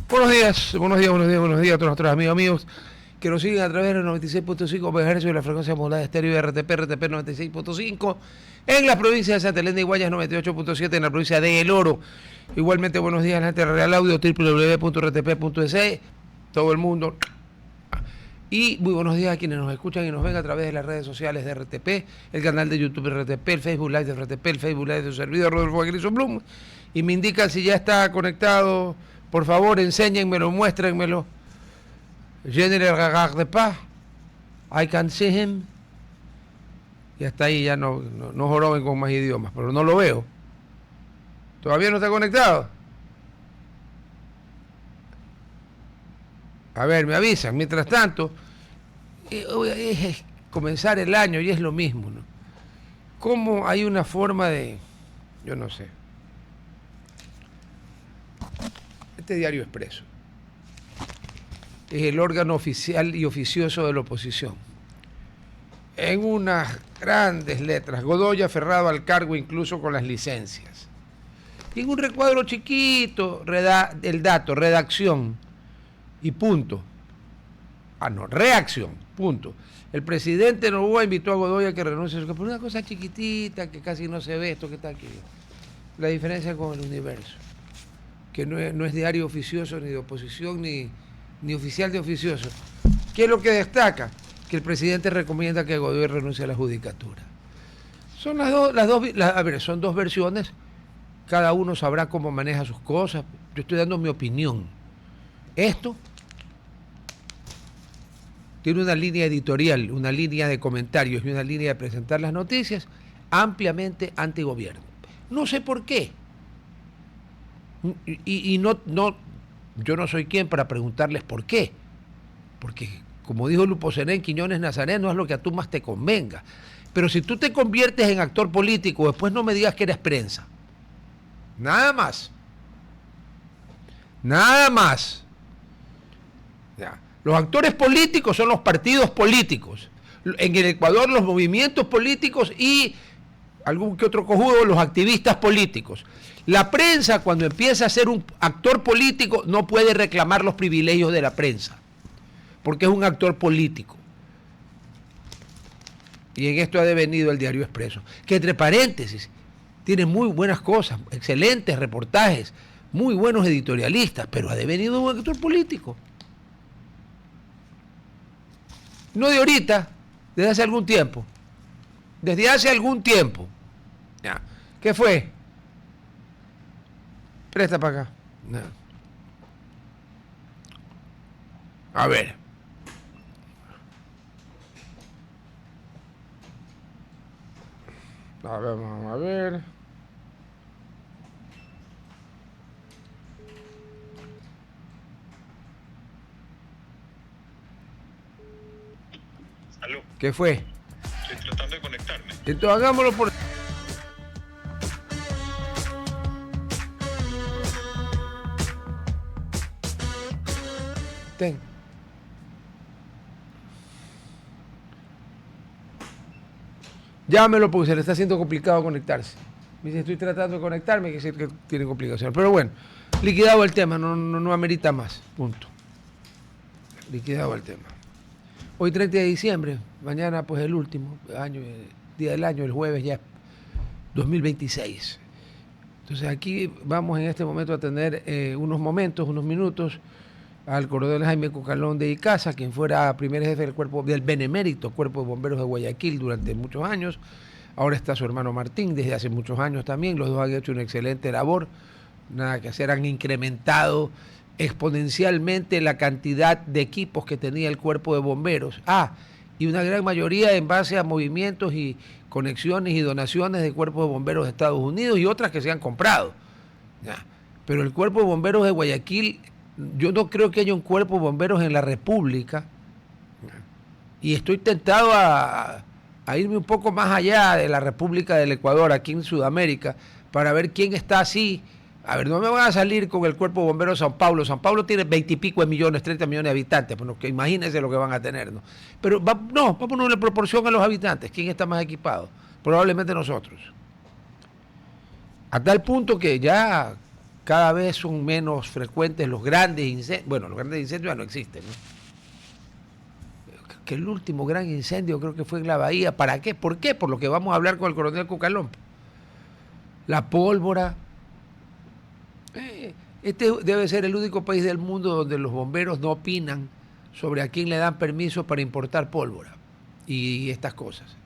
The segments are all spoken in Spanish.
Buenos días a todos nuestros amigos míos que nos siguen a través de los 96.5 MHz de la frecuencia modulada de estéreo de RTP 96.5 en las provincias de Santa Elena y Guayas, 98.7 en la provincia de El Oro. Igualmente, buenos días a la gente de Real Audio, www.rtp.es, todo el mundo. Y muy buenos días a quienes nos escuchan y nos ven a través de las redes sociales de RTP, el canal de YouTube de RTP, el Facebook Live de RTP, el Facebook Live de su servidor Rodolfo Agrizo Blum. Y me indican si ya está conectado. Por favor, enséñenmelo, muéstrenmelo. General Gagard de Paz. I can see him. Y hasta ahí ya no joroben con más idiomas, pero no lo veo. ¿Todavía no está conectado? A ver, me avisan. Mientras tanto, es comenzar el año y es lo mismo, ¿no? ¿Cómo hay una forma de... yo no sé. Este Diario Expreso es el órgano oficial y oficioso de la oposición. En unas grandes letras, Godoy aferrado al cargo incluso con las licencias. Y en un recuadro chiquito, el dato, redacción y punto. Reacción, punto. El presidente Noboa invitó a Godoy a que renuncie, por una cosa chiquitita que casi no se ve, esto que está aquí. La diferencia con el Universo, que no es diario oficioso ni de oposición ni oficial de oficioso. ¿Qué es lo que destaca? Que el presidente recomienda que Godoy renuncie a la judicatura. Son son dos versiones, cada uno sabrá cómo maneja sus cosas. Yo estoy dando mi opinión. Esto tiene una línea editorial, una línea de comentarios y una línea de presentar las noticias ampliamente antigobierno. No sé por qué. Y yo no soy quien para preguntarles por qué. Porque, como dijo Lupo Serén, Quiñones Nazaret, no es lo que a tú más te convenga. Pero si tú te conviertes en actor político, después no me digas que eres prensa. Nada más. Nada más. Ya. Los actores políticos son los partidos políticos. En el Ecuador, los movimientos políticos y algún que otro cojudo, los activistas políticos. La prensa, cuando empieza a ser un actor político, no puede reclamar los privilegios de la prensa, porque es un actor político. Y en esto ha devenido el Diario Expreso, que entre paréntesis, tiene muy buenas cosas, excelentes reportajes, muy buenos editorialistas, pero ha devenido un actor político. No de ahorita, desde hace algún tiempo. Desde hace algún tiempo. Ya. ¿Qué fue? Presta para acá. No. A ver. Vamos a ver. ¿Aló? ¿Qué fue? Estoy tratando de conectarme. Entonces hagámoslo por... Ten. Llámelo porque se le está haciendo complicado conectarse. Me dice, estoy tratando de conectarme, que decir que tiene complicaciones. Pero bueno, liquidado el tema, no amerita más. Punto. Liquidado el tema. Hoy 30 de diciembre, mañana pues el último día del año, el jueves ya 2026. Entonces aquí vamos en este momento a tener unos minutos, al coronel Jaime Cocalón de Icaza, quien fuera primer jefe del benemérito Cuerpo de Bomberos de Guayaquil durante muchos años. Ahora está su hermano Martín, desde hace muchos años también. Los dos han hecho una excelente labor. Nada que hacer, han incrementado exponencialmente la cantidad de equipos que tenía el Cuerpo de Bomberos. Y una gran mayoría en base a movimientos y conexiones y donaciones de Cuerpo de Bomberos de Estados Unidos y otras que se han comprado. Ya. Pero el Cuerpo de Bomberos de Guayaquil, yo no creo que haya un Cuerpo de Bomberos en la República. Y estoy tentado a irme un poco más allá de la República del Ecuador, aquí en Sudamérica, para ver quién está así. A ver, no me van a salir con el Cuerpo de Bomberos de San Paulo. San Paulo tiene 20 y pico de millones, 30 millones de habitantes. Bueno, que imagínense lo que van a tener, ¿no? Pero vámonos en proporción a los habitantes. ¿Quién está más equipado? Probablemente nosotros. A tal punto que ya cada vez son menos frecuentes los grandes incendios. Bueno, los grandes incendios ya no existen, ¿no? Que el último gran incendio creo que fue en la bahía. ¿Para qué? ¿Por qué? Por lo que vamos a hablar con el coronel Cucalón. La pólvora. Este debe ser el único país del mundo donde los bomberos no opinan sobre a quién le dan permiso para importar pólvora y estas cosas.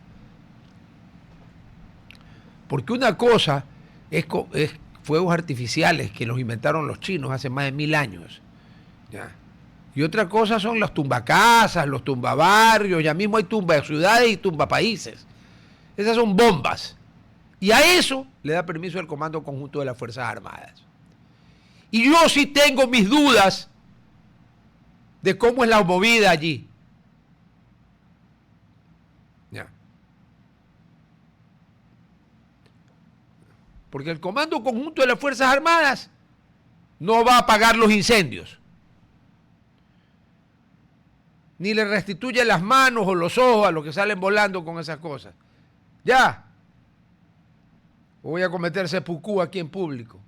Porque una cosa es fuegos artificiales que los inventaron los chinos hace más de 1000 años. ¿Ya? Y otra cosa son los tumbacasas, los tumbabarrios, ya mismo hay tumba ciudades y tumba países. Esas son bombas. Y a eso le da permiso el Comando Conjunto de las Fuerzas Armadas. Y yo sí tengo mis dudas de cómo es la movida allí. Ya. Porque el Comando Conjunto de las Fuerzas Armadas no va a apagar los incendios. Ni le restituye las manos o los ojos a los que salen volando con esas cosas. Ya. O voy a cometer seppuku aquí en público.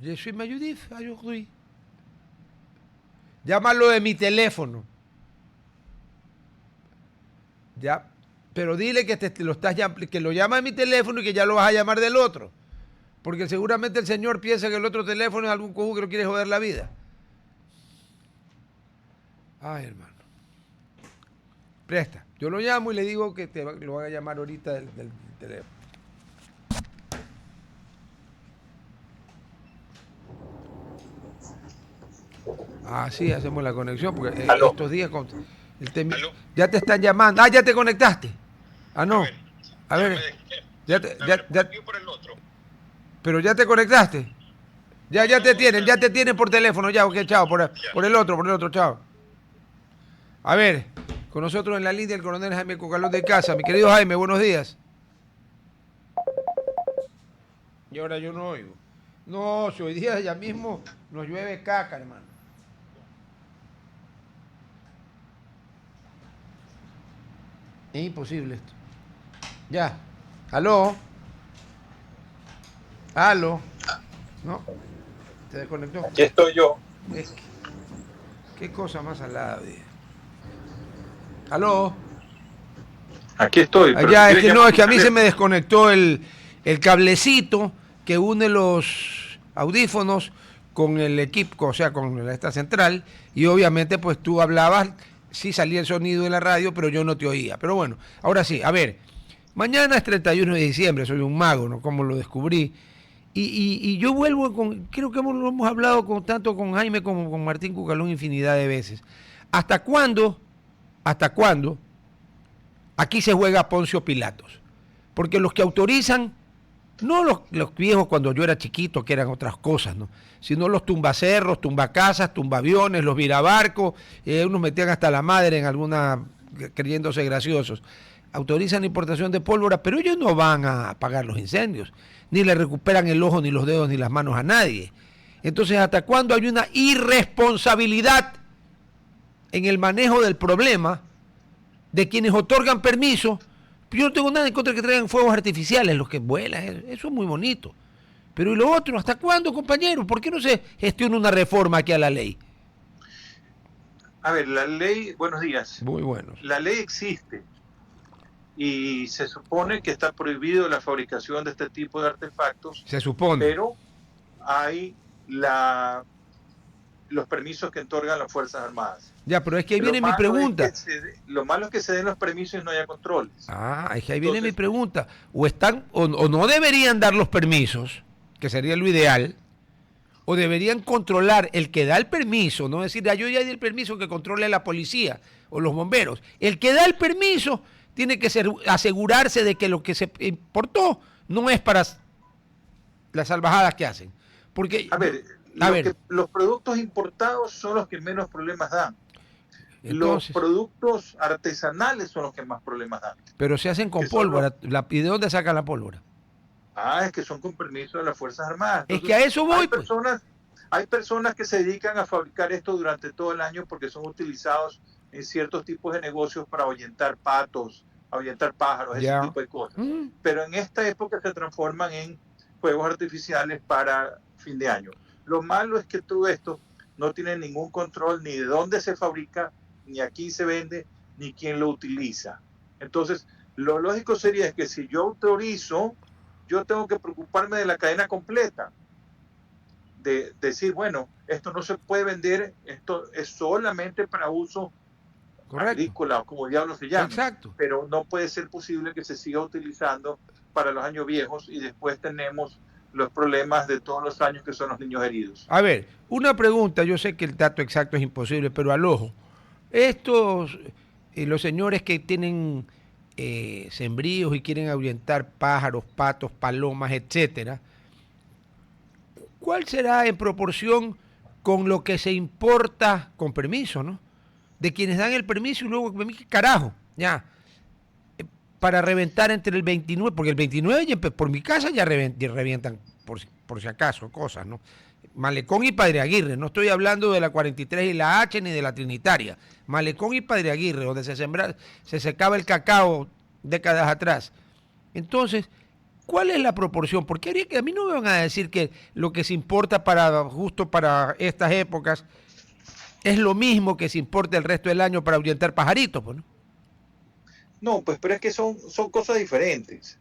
Je suis mayudif, aujourd'hui. Llámalo de mi teléfono. Ya. Pero dile que que lo llama de mi teléfono y que ya lo vas a llamar del otro. Porque seguramente el señor piensa que el otro teléfono es algún cojudo que lo quiere joder la vida. Ay, hermano. Presta. Yo lo llamo y le digo que lo van a llamar ahorita del teléfono. Ah, sí, hacemos la conexión porque estos días ya te están llamando. Ah, ya te conectaste. Ah, no. A ver. Ya por el otro. Pero ya te conectaste. Ya te tienen por teléfono, ya, ok, chao, por el otro, chao. A ver, con nosotros en la línea el coronel Jaime Cucalón de Casa. Mi querido Jaime, buenos días. Y ahora yo no oigo. No, si hoy día ya mismo nos llueve caca, hermano. Es imposible esto. Ya. ¿Aló? ¿Aló? ¿No? ¿Te desconectó? Aquí estoy yo. ¿Qué cosa más salada, tío? ¿Aló? Aquí estoy. Allá, es que a mí se me desconectó el cablecito que une los audífonos con el equipo, o sea, con esta central, y obviamente pues tú hablabas, sí salía el sonido de la radio, pero yo no te oía. Pero bueno, ahora sí, a ver, mañana es 31 de diciembre, soy un mago, ¿no? Como lo descubrí. Y yo vuelvo creo que lo hemos hablado tanto con Jaime como con Martín Cucalón infinidad de veces. ¿Hasta cuándo aquí se juega Poncio Pilatos? Porque los que autorizan, no los viejos cuando yo era chiquito, que eran otras cosas, ¿no? Sino los tumbacerros, tumbacasas, tumbaviones, los virabarcos, unos metían hasta la madre en alguna, creyéndose graciosos. Autorizan la importación de pólvora, pero ellos no van a apagar los incendios, ni le recuperan el ojo, ni los dedos, ni las manos a nadie. Entonces, ¿hasta cuándo hay una irresponsabilidad en el manejo del problema de quienes otorgan permiso? Yo no tengo nada en contra de que traigan fuegos artificiales, los que vuelan, eso es muy bonito. Pero ¿y lo otro? ¿Hasta cuándo, compañeros? ¿Por qué no se gestiona una reforma aquí a la ley? A ver, la ley, buenos días. Muy buenos. La ley existe y se supone que está prohibido la fabricación de este tipo de artefactos. Se supone. Pero hay los permisos que otorgan las Fuerzas Armadas. Ya, pero es que ahí viene mi pregunta. Lo malo es que se den los permisos y no haya controles. Ah, es que ahí viene mi pregunta. O no deberían dar los permisos, que sería lo ideal, o deberían controlar el que da el permiso, no decir, yo ya di el permiso, que controle la policía o los bomberos. El que da el permiso tiene que asegurarse de que lo que se importó no es para las salvajadas que hacen. Porque, los productos importados son los que menos problemas dan. Entonces, los productos artesanales son los que más problemas dan. Pero se hacen con pólvora. ¿Y de dónde sacan la pólvora? Es que son con permiso de las Fuerzas Armadas. Entonces, es que a eso voy. Hay personas que se dedican a fabricar esto durante todo el año porque son utilizados en ciertos tipos de negocios para ahuyentar patos, ahuyentar pájaros, ese Ya. tipo de cosas. Pero en esta época se transforman en fuegos artificiales para fin de año. Lo malo es que todo esto no tiene ningún control ni de dónde se fabrica, ni a quién se vende, ni quién lo utiliza. Entonces, lo lógico sería que si yo autorizo, yo tengo que preocuparme de la cadena completa. De decir, bueno, esto no se puede vender, esto es solamente para uso Correcto. agrícola, o como diablo se llame. Exacto. Pero no puede ser posible que se siga utilizando para los años viejos y después tenemos los problemas de todos los años que son los niños heridos. A ver, una pregunta, yo sé que el dato exacto es imposible, pero al ojo. Estos, los señores que tienen sembríos y quieren ahuyentar pájaros, patos, palomas, etcétera, ¿cuál será en proporción con lo que se importa con permiso, ¿no? De quienes dan el permiso y luego, ¿qué carajo? Ya. Para reventar entre el 29, porque el 29 por mi casa ya revientan, por si acaso, cosas, ¿no? Malecón y Padre Aguirre, no estoy hablando de la 43 y la H ni de la Trinitaria. Malecón y Padre Aguirre, donde se secaba el cacao décadas atrás. Entonces, ¿cuál es la proporción? Porque a mí no me van a decir que lo que se importa justo para estas épocas es lo mismo que se importa el resto del año para ahuyentar pajaritos, pues, ¿no? No, pues pero es que son cosas diferentes.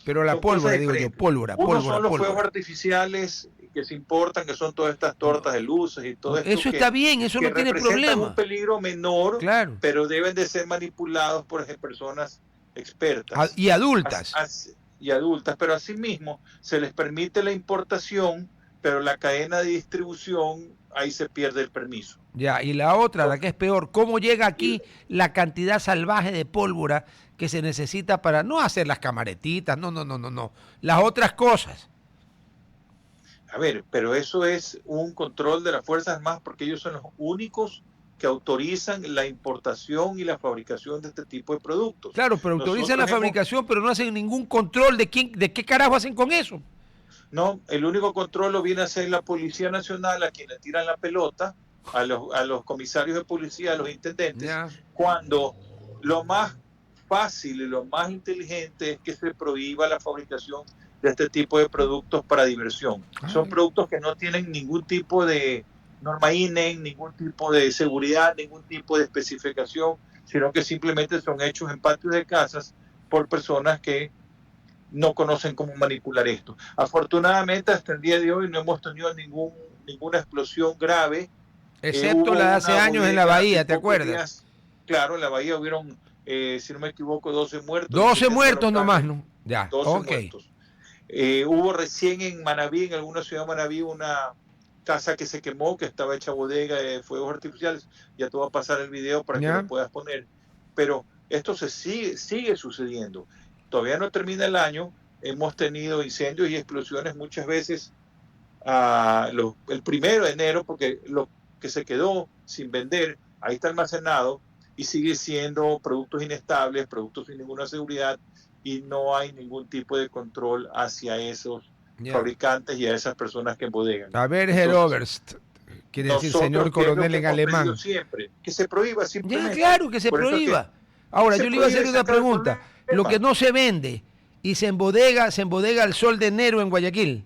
Pero la pólvora, digo yo, pólvora. Uno son los fuegos artificiales que se importan, que son todas estas tortas de luces y todo esto. Eso está bien, eso no tiene problema. Un peligro menor, claro, pero deben de ser manipulados por personas expertas. Y adultas. Y adultas, pero asimismo se les permite la importación, pero la cadena de distribución, ahí se pierde el permiso. Ya, y la otra, la que es peor, ¿cómo llega aquí la cantidad salvaje de pólvora que se necesita para no hacer las camaretitas? No. Las otras cosas. A ver, pero eso es un control de las Fuerzas Armadas porque ellos son los únicos que autorizan la importación y la fabricación de este tipo de productos. Claro, pero autorizan la fabricación, pero no hacen ningún control de qué carajo hacen con eso. No, el único control lo viene a hacer la Policía Nacional, a quienes tiran la pelota, a los comisarios de policía, a los intendentes, cuando lo más fácil y lo más inteligente es que se prohíba la fabricación de este tipo de productos para diversión. Son productos que no tienen ningún tipo de norma INEN, ningún tipo de seguridad, ningún tipo de especificación, sino que simplemente son hechos en patios de casas por personas que no conocen cómo manipular esto. Afortunadamente, hasta el día de hoy no hemos tenido ninguna explosión grave. Excepto la de hace años en la Bahía, ¿te acuerdas? Claro, en la Bahía hubieron, si no me equivoco, 12 muertos. 12 muertos nomás, ¿no? Ya, 12 muertos. Hubo recién en Manabí, en alguna ciudad de Manabí, una casa que se quemó, que estaba hecha bodega de fuegos artificiales. Ya te voy a pasar el video para que lo puedas poner. Pero esto sigue sucediendo. Todavía no termina el año. Hemos tenido incendios y explosiones muchas veces el 1 de enero, porque lo que se quedó sin vender, ahí está almacenado y sigue siendo productos inestables, productos sin ninguna seguridad, y no hay ningún tipo de control hacia esos fabricantes y a esas personas que embodegan. A ver, Herr Oberst, quiere decir señor coronel en alemán. Siempre, que se prohíba simplemente. Ya, claro, que se prohíba. Ahora, yo le iba a hacer una pregunta. Lo que no se vende y se embodega al sol de enero en Guayaquil.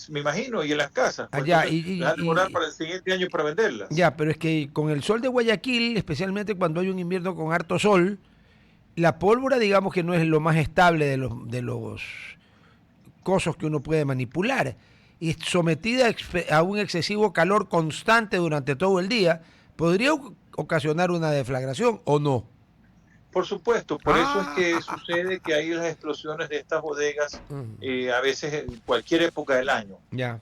Me imagino, y en las casas. Allá, para el siguiente año para venderlas. Ya, pero es que con el sol de Guayaquil, especialmente cuando hay un invierno con harto sol, la pólvora, digamos que no es lo más estable de los cosas que uno puede manipular. Y sometida a un excesivo calor constante durante todo el día, podría ocasionar una deflagración o no. Por supuesto, por eso es que sucede que hay las explosiones de estas bodegas a veces en cualquier época del año. Ya.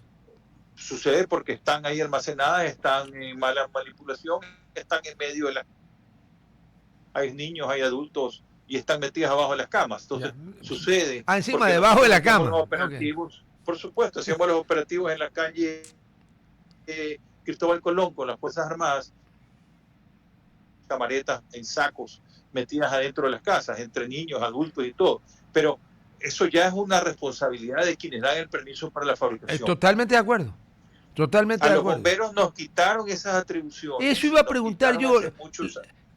Sucede porque están ahí almacenadas, están en mala manipulación, están en medio de las... Hay niños, hay adultos y están metidas abajo de las camas. Entonces sucede... encima, debajo de la cama. Operativos, por supuesto, hacíamos los operativos en la calle Cristóbal Colón con las Fuerzas Armadas, camaretas en sacos metidas adentro de las casas, entre niños, adultos y todo. Pero eso ya es una responsabilidad de quienes dan el permiso para la fabricación. Totalmente de acuerdo. Totalmente a de los acuerdo. Bomberos nos quitaron esas atribuciones. Eso iba a preguntar yo.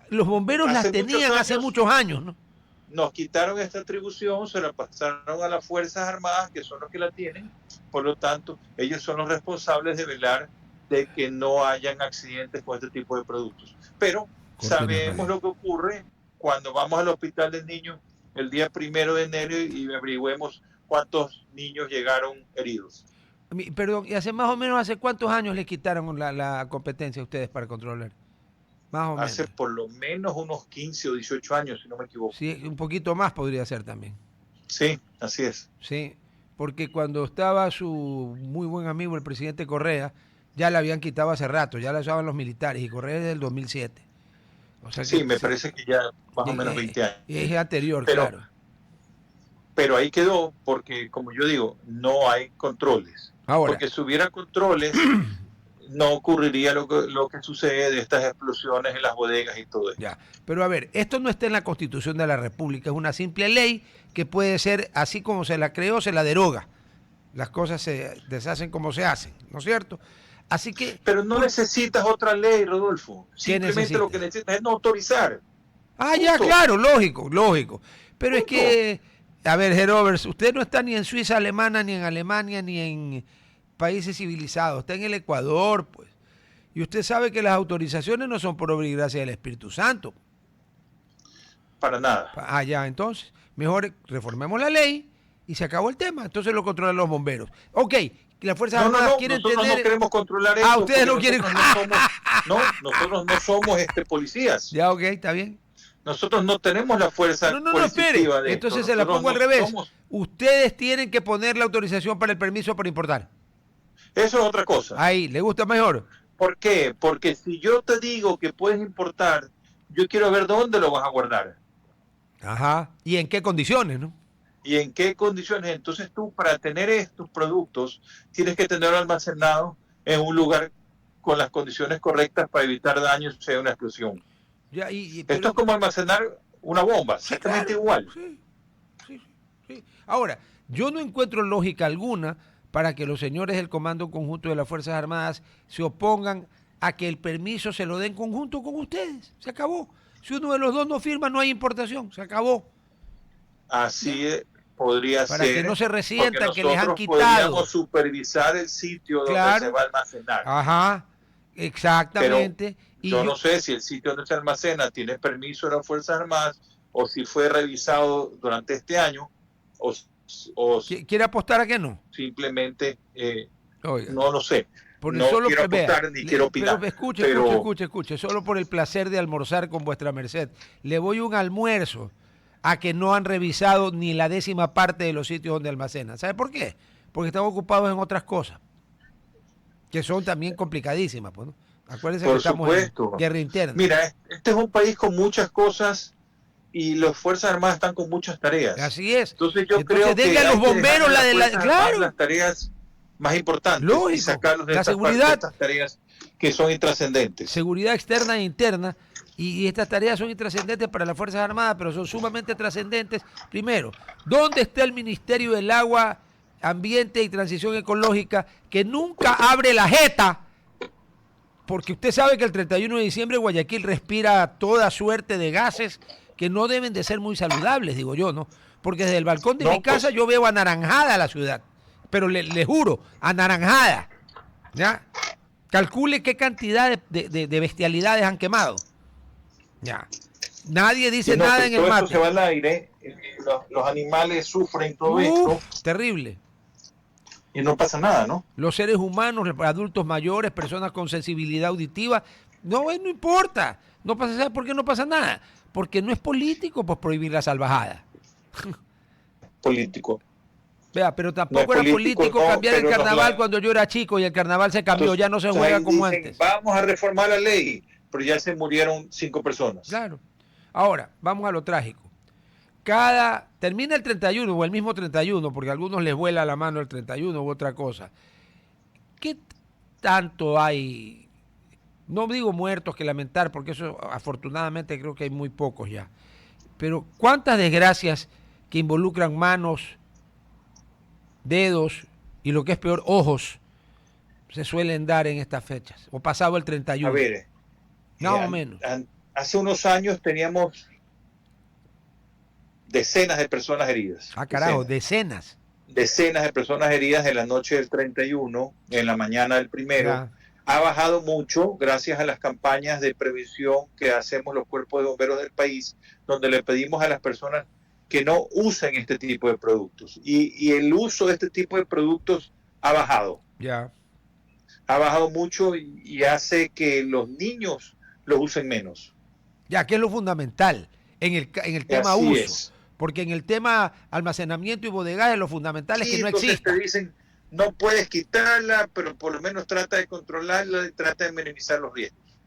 Los bomberos las tenían hace muchos años, ¿no? Nos quitaron esta atribución, se la pasaron a las Fuerzas Armadas, que son los que la tienen. Por lo tanto, ellos son los responsables de velar de que no hayan accidentes con este tipo de productos. Pero sabemos lo que ocurre cuando vamos al hospital de niños el día 1 de enero y averigüemos cuántos niños llegaron heridos. Perdón, ¿y hace más o menos hace cuántos años les quitaron la competencia a ustedes para controlar? Más o menos. Hace por lo menos unos 15 o 18 años, si no me equivoco. Sí, un poquito más podría ser también. Sí, así es. Sí, porque cuando estaba su muy buen amigo, el presidente Correa, ya la habían quitado hace rato, ya la usaban los militares, y Correa es del 2007. O sea sí, me parece que ya más o menos 20 años. Es anterior, claro. Pero ahí quedó porque, como yo digo, no hay controles. Ahora, porque si hubiera controles, no ocurriría lo que sucede de estas explosiones en las bodegas y todo eso. Ya, pero a ver, esto no está en la Constitución de la República, es una simple ley que puede ser, así como se la creó, se la deroga. Las cosas se deshacen como se hacen, ¿no es cierto? Así que... Pero no necesitas otra ley, Rodolfo. Simplemente lo que necesitas es no autorizar. Ah, ya, claro, lógico. Pero es que, a ver, Gerovers, usted no está ni en Suiza alemana, ni en Alemania, ni en países civilizados, está en el Ecuador, pues. Y usted sabe que las autorizaciones no son por obra y gracia del Espíritu Santo. Para nada. Ah, ya, entonces, mejor reformemos la ley y se acabó el tema. Entonces lo controlan los bomberos. Ok, las Fuerzas Armadas quieren tener... Nosotros no queremos controlar eso. Ah, ustedes no quieren... Nosotros no somos policías. Ya, ok, está bien. Nosotros no tenemos la fuerza coercitiva de entonces esto. Se la pongo al revés. Ustedes tienen que poner la autorización para el permiso para importar. Eso es otra cosa. Ahí, ¿le gusta mejor? ¿Por qué? Porque si yo te digo que puedes importar, yo quiero ver dónde lo vas a guardar. Ajá. ¿Y en qué condiciones, no? ¿Y en qué condiciones? Entonces tú, para tener estos productos, tienes que tenerlo almacenado en un lugar con las condiciones correctas para evitar daños, sea una explosión. Ya, Esto es como almacenar una bomba, exactamente igual. Sí. Ahora, yo no encuentro lógica alguna para que los señores del Comando Conjunto de las Fuerzas Armadas se opongan a que el permiso se lo den conjunto con ustedes. Se acabó. Si uno de los dos no firma, no hay importación. Se acabó. Así podría para ser. Para que no se resientan que les han quitado. Podríamos supervisar el sitio donde se va a almacenar. Ajá, exactamente. Pero yo no sé si el sitio donde se almacena tiene permiso de las Fuerzas Armadas o si fue revisado durante este año o ¿Quiere apostar a que no? Simplemente no lo sé. Por no solo quiero apostar ni quiero opinar. Pero escuche, solo por el placer de almorzar con vuestra merced. Le voy un almuerzo a que no han revisado ni la 10ª parte de los sitios donde almacenan. ¿Sabe por qué? Porque están ocupados en otras cosas, que son también complicadísimas, pues, ¿no? Acuérdense que estamos en guerra interna. Mira, este es un país con muchas cosas y las Fuerzas Armadas están con muchas tareas. Así es. Entonces creo que a los bomberos claro, las tareas más importantes. Lógico. Y sacarlos de la seguridad, estas tareas que son intrascendentes. Seguridad externa e interna. Y estas tareas son intrascendentes para las Fuerzas Armadas, pero son sumamente trascendentes. Primero, ¿dónde está el Ministerio del Agua, Ambiente y Transición Ecológica, que nunca abre la jeta? Porque usted sabe que el 31 de diciembre Guayaquil respira toda suerte de gases que no deben de ser muy saludables, digo yo, ¿no? Porque desde el balcón de mi casa yo veo anaranjada la ciudad, pero le juro, anaranjada, ¿ya? Calcule qué cantidad de bestialidades han quemado, ¿ya? Nadie dice nada en el mate. Esto se va al aire, los animales sufren todo esto. Terrible. Y no pasa nada, ¿no? Los seres humanos, adultos mayores, personas con sensibilidad auditiva, no importa. No pasa, ¿sabe por qué no pasa nada? Porque no es político pues prohibir la salvajada. Político. Vea, pero tampoco era político cambiar el carnaval cuando yo era chico y el carnaval se cambió, ya no se juega como antes. Vamos a reformar la ley, pero ya se murieron 5 personas. Claro. Ahora, vamos a lo trágico. Termina el 31 o el mismo 31, porque a algunos les vuela la mano el 31 u otra cosa. ¿Qué tanto hay? No digo muertos que lamentar, porque eso afortunadamente creo que hay muy pocos ya. Pero ¿cuántas desgracias que involucran manos, dedos y lo que es peor, ojos, se suelen dar en estas fechas, o pasado el 31. A ver, más o menos. Hace unos años teníamos decenas de personas heridas. Ah, carajo, decenas. Decenas de personas heridas en la noche del 31, en la mañana del 1. Ya. Ha bajado mucho gracias a las campañas de prevención que hacemos los cuerpos de bomberos del país, donde le pedimos a las personas que no usen este tipo de productos. Y el uso de este tipo de productos ha bajado. Ya. Ha bajado mucho y hace que los niños los usen menos. Ya, que es lo fundamental en el tema Así uso. es. Porque en el tema almacenamiento y bodegaje lo fundamental es que no entonces exista. te dicen, no puedes quitarla, pero por lo menos trata de controlarla y trata de minimizar los riesgos.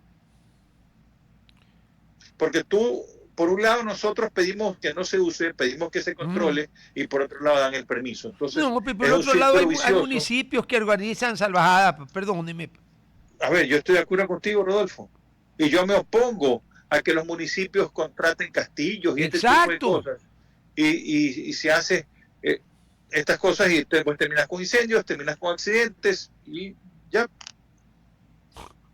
Porque tú, por un lado, nosotros pedimos que no se use, pedimos que se controle, y por otro lado dan el permiso. Entonces, No, pero por otro lado hay municipios que organizan salvajadas, perdóneme. A ver, yo estoy de acuerdo contigo, Rodolfo, y yo me opongo a que los municipios contraten castillos y este tipo de cosas, y se hace estas cosas y pues terminas con incendios, terminas con accidentes y ya.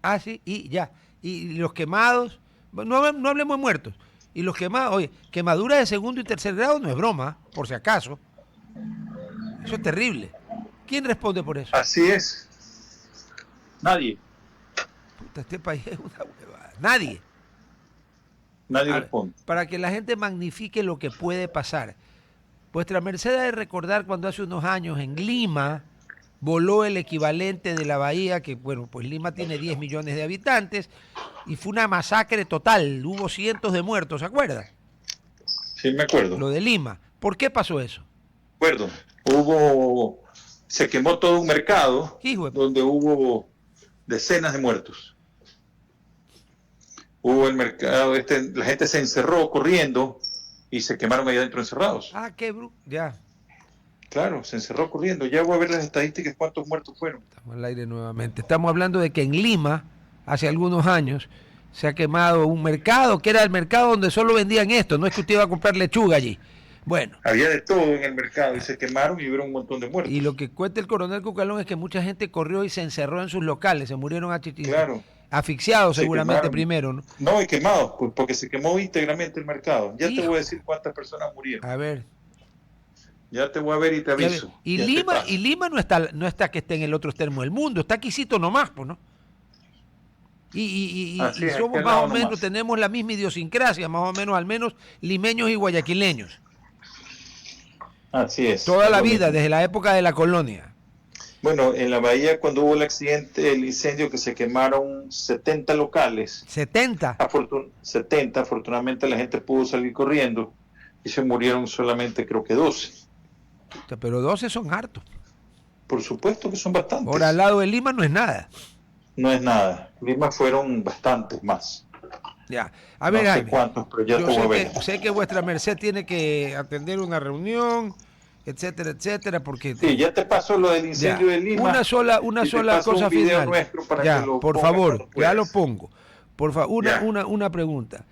Ah, sí, y ya. Y los quemados, no hablemos de muertos. Y los quemados, oye, quemaduras de segundo y tercer grado no es broma, por si acaso. Eso es terrible. ¿Quién responde por eso? Así es. Nadie. Puta, este país es una huevada. Nadie. Nadie responde. Para que la gente magnifique lo que puede pasar. Vuestra merced ha de recordar cuando hace unos años en Lima voló el equivalente de la bahía, que bueno, pues Lima tiene 10 millones de habitantes, y fue una masacre total, hubo cientos de muertos, ¿se acuerda? Sí, me acuerdo. Lo de Lima. ¿Por qué pasó eso? Acuerdo. Se quemó todo un mercado donde hubo decenas de muertos. Hubo el mercado, la gente se encerró corriendo y se quemaron ahí adentro encerrados. Ah, qué ya. Claro, se encerró corriendo. Ya voy a ver las estadísticas, cuántos muertos fueron. Estamos al aire nuevamente. Estamos hablando de que en Lima, hace algunos años, se ha quemado un mercado, que era el mercado donde solo vendían esto. No es que usted iba a comprar lechuga allí. Bueno. Había de todo en el mercado y se quemaron y hubo un montón de muertos. Y lo que cuenta el coronel Cucalón es que mucha gente corrió y se encerró en sus locales, se murieron asfixiados seguramente primero, ¿no? No, y quemados, porque se quemó íntegramente el mercado. Ya te voy a decir cuántas personas murieron. A ver. Ya te voy a ver y te aviso. Y Lima no está que esté en el otro extremo del mundo, está quisito nomás, pues, ¿no? Y somos más o menos, tenemos la misma idiosincrasia, más o menos, al menos limeños y guayaquileños. Así es. Toda la vida, desde la época de la colonia. Bueno, en la bahía cuando hubo el incendio que se quemaron 70 locales. ¿70? 70, afortunadamente la gente pudo salir corriendo y se murieron solamente creo que 12. Pero 12 son hartos. Por supuesto que son bastantes. Ahora al lado de Lima no es nada. No es nada. Lima fueron bastantes más. Ya. A ver, no sé cuántos, pero ya te voy a ver. Sé que vuestra merced tiene que atender una reunión, etcétera, etcétera, porque... Sí, ya te pasó lo del incendio de Lima. Una sola cosa final. Ya, por favor, ya lo pongo. Por favor, una pregunta.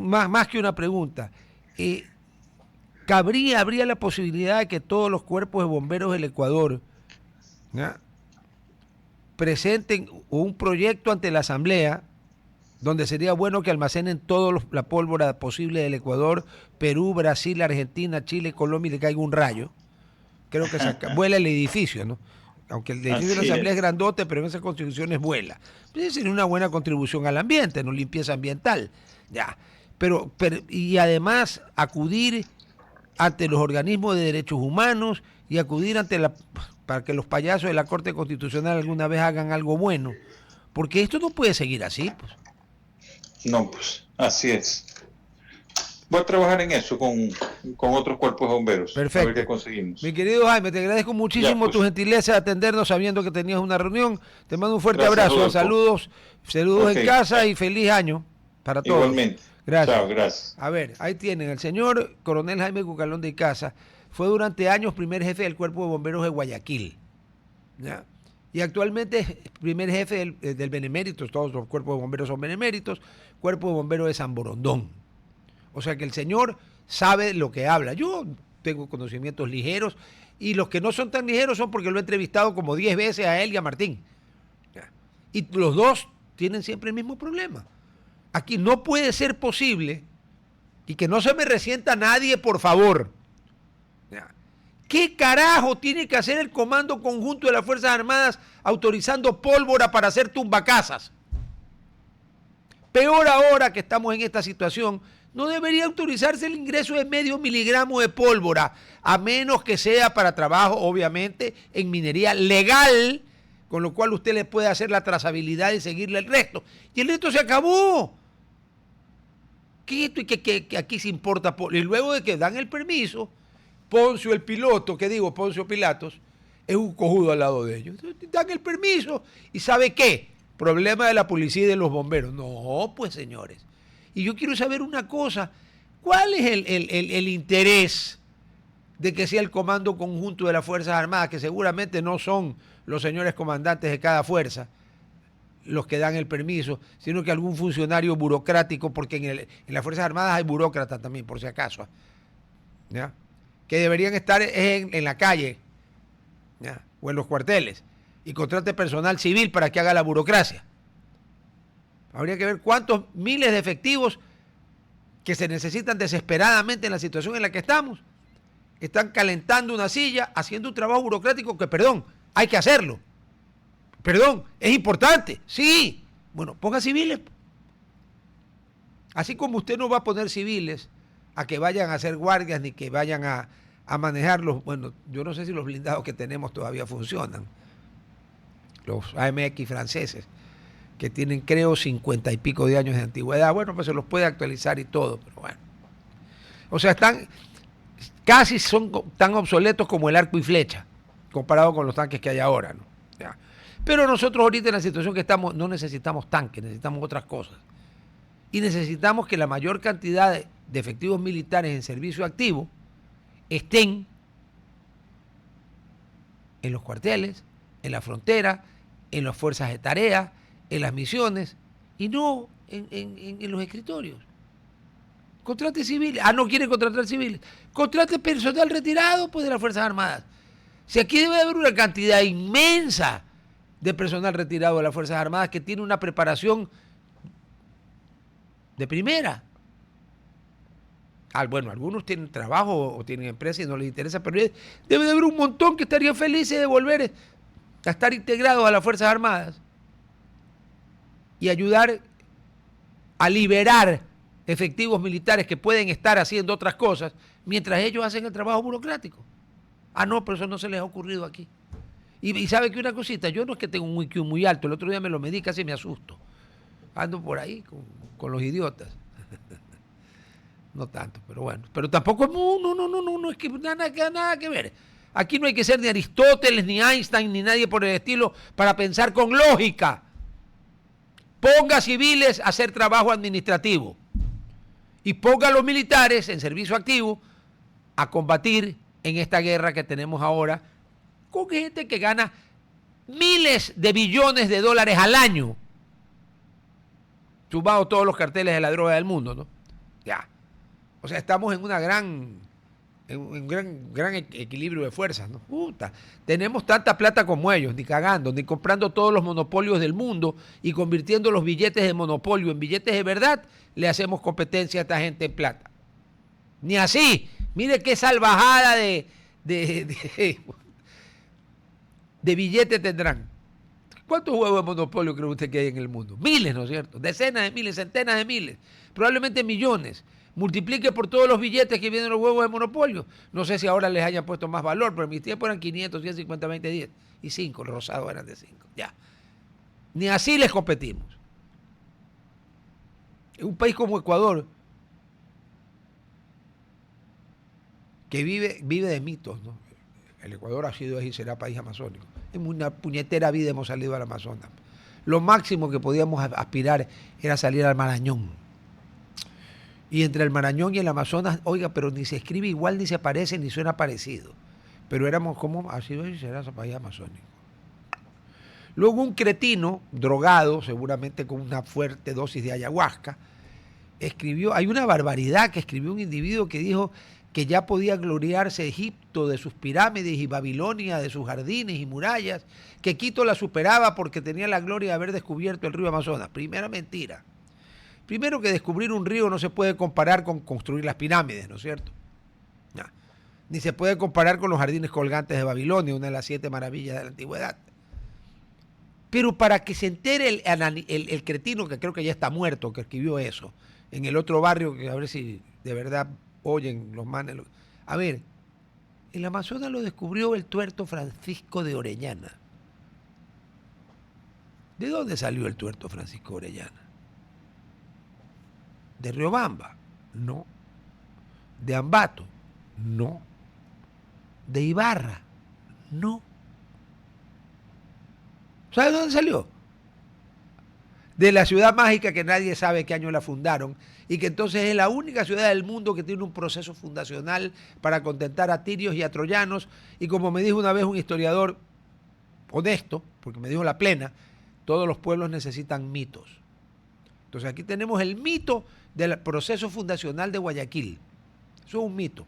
Más que una pregunta. ¿Habría la posibilidad de que todos los cuerpos de bomberos del Ecuador presenten un proyecto ante la Asamblea donde sería bueno que almacenen toda la pólvora posible del Ecuador, Perú, Brasil, Argentina, Chile, Colombia y le caiga un rayo? Creo que vuela el edificio, ¿no? Aunque el edificio de la Asamblea es grandote, pero en esas constituciones vuela. Pues sería una buena contribución al ambiente, no limpieza ambiental. Ya. Pero y además acudir ante los organismos de derechos humanos y acudir para que los payasos de la Corte Constitucional alguna vez hagan algo bueno. Porque esto no puede seguir así, pues. No, pues, así es. Voy a trabajar en eso con otros cuerpos de bomberos. Perfecto. A ver qué conseguimos. Mi querido Jaime, te agradezco muchísimo tu gentileza de atendernos sabiendo que tenías una reunión. Te mando un fuerte abrazo. Rodolfo. Saludos en casa y feliz año para todos. Igualmente. Gracias. Chao, gracias. A ver, ahí tienen. El señor coronel Jaime Cucalón de Icaza fue durante años primer jefe del Cuerpo de Bomberos de Guayaquil. ¿Ya? Y actualmente es primer jefe del Beneméritos. Todos los cuerpos de bomberos son beneméritos. Cuerpo de Bomberos de San Borondón. O sea que el señor sabe lo que habla. Yo tengo conocimientos ligeros y los que no son tan ligeros son porque lo he entrevistado como 10 veces a él y a Martín. Y los dos tienen siempre el mismo problema. Aquí no puede ser posible, y que no se me resienta nadie, por favor. ¿Qué carajo tiene que hacer el Comando Conjunto de las Fuerzas Armadas autorizando pólvora para hacer tumbacasas? Peor ahora que estamos en esta situación, no debería autorizarse el ingreso de medio miligramo de pólvora, a menos que sea para trabajo, obviamente, en minería legal, con lo cual usted le puede hacer la trazabilidad y seguirle el resto. Y el resto se acabó. ¿Qué es esto? Que aquí se importa? Y luego de que dan el permiso, Poncio el piloto, Poncio Pilatos, es un cojudo al lado de ellos. Dan el permiso y ¿sabe qué? Problema de la policía y de los bomberos. No, pues señores. Y yo quiero saber una cosa. ¿Cuál es el interés de que sea el Comando Conjunto de las Fuerzas Armadas, que seguramente no son los señores comandantes de cada fuerza los que dan el permiso, sino que algún funcionario burocrático, porque en las Fuerzas Armadas hay burócratas también, por si acaso, ¿ya? Que deberían estar en la calle, ¿ya? O en los cuarteles, y contrate personal civil para que haga la burocracia. Habría que ver cuántos miles de efectivos que se necesitan desesperadamente en la situación en la que estamos están calentando una silla, haciendo un trabajo burocrático que, perdón, hay que hacerlo. Perdón, es importante, sí. Bueno, ponga civiles. Así como usted no va a poner civiles a que vayan a hacer guardias ni que vayan a manejarlos. Bueno, yo no sé si los blindados que tenemos todavía funcionan. Los AMX franceses, que tienen, creo, 50 y pico de años de antigüedad. Bueno, pues se los puede actualizar y todo, pero bueno. O sea, casi son tan obsoletos como el arco y flecha, comparado con los tanques que hay ahora, ¿no? Ya. Pero nosotros ahorita en la situación que estamos no necesitamos tanques, necesitamos otras cosas. Y necesitamos que la mayor cantidad de efectivos militares en servicio activo estén en los cuarteles, en la frontera, en las fuerzas de tarea, en las misiones, y no en los escritorios. Contrate civiles. No quiere contratar civiles. Contrate personal retirado, pues, de las Fuerzas Armadas. Si aquí debe haber una cantidad inmensa de personal retirado de las Fuerzas Armadas que tiene una preparación de primera. Bueno, algunos tienen trabajo o tienen empresa y no les interesa, pero debe de haber un montón que estarían felices de volver a estar integrados a las Fuerzas Armadas y ayudar a liberar efectivos militares que pueden estar haciendo otras cosas mientras ellos hacen el trabajo burocrático. No, pero eso no se les ha ocurrido aquí. Y sabe que una cosita, yo no es que tengo un IQ muy alto, el otro día me lo medí, casi me asusto. Ando por ahí con los idiotas. No tanto, pero bueno. Pero tampoco no, es que nada que ver. Aquí no hay que ser ni Aristóteles, ni Einstein, ni nadie por el estilo para pensar con lógica. Ponga civiles a hacer trabajo administrativo y ponga a los militares en servicio activo a combatir en esta guerra que tenemos ahora con gente que gana miles de billones de dólares al año, sumado todos los carteles de la droga del mundo, ¿no? Ya. O sea, estamos en un gran equilibrio de fuerzas, ¿no? Puta, tenemos tanta plata como ellos, ni cagando, ni comprando todos los monopolios del mundo y convirtiendo los billetes de monopolio en billetes de verdad, le hacemos competencia a esta gente en plata. Ni así. Mire qué salvajada de billetes tendrán. ¿Cuántos juegos de monopolio cree usted que hay en el mundo? Miles, ¿no es cierto? Decenas de miles, centenas de miles, probablemente millones. Multiplique por todos los billetes que vienen los juegos de monopolio. No sé si ahora les hayan puesto más valor, pero en mi tiempo eran 500, 150, 20, 10 y 5. Los rosados eran de 5. Ya. Ni así les competimos. En un país como Ecuador, que vive de mitos, ¿no? El Ecuador ha sido y será país amazónico. En una puñetera vida hemos salido al Amazonas. Lo máximo que podíamos aspirar era salir al Marañón. Y entre el Marañón y el Amazonas, oiga, pero ni se escribe igual, ni se parece, ni suena parecido. Pero éramos como, así será ese país amazónico. Luego un cretino, drogado, seguramente con una fuerte dosis de ayahuasca, escribió, hay una barbaridad que escribió un individuo que dijo que ya podía gloriarse Egipto de sus pirámides y Babilonia de sus jardines y murallas, que Quito la superaba porque tenía la gloria de haber descubierto el río Amazonas. Primera mentira. Primero, que descubrir un río no se puede comparar con construir las pirámides, ¿no es cierto? No. Ni se puede comparar con los jardines colgantes de Babilonia, una de las 7 maravillas de la antigüedad. Pero para que se entere el cretino, que creo que ya está muerto, que escribió eso, en el otro barrio, que a ver si de verdad oyen los manes. A ver, el Amazonas lo descubrió el tuerto Francisco de Orellana. ¿De dónde salió el tuerto Francisco de Orellana? ¿De Riobamba? No. ¿De Ambato? No. ¿De Ibarra? No. ¿Sabes dónde salió? De la ciudad mágica que nadie sabe qué año la fundaron y que entonces es la única ciudad del mundo que tiene un proceso fundacional para contentar a tirios y a troyanos, y como me dijo una vez un historiador honesto, porque me dijo la plena, todos los pueblos necesitan mitos. Entonces aquí tenemos el mito del proceso fundacional de Guayaquil. Eso es un mito.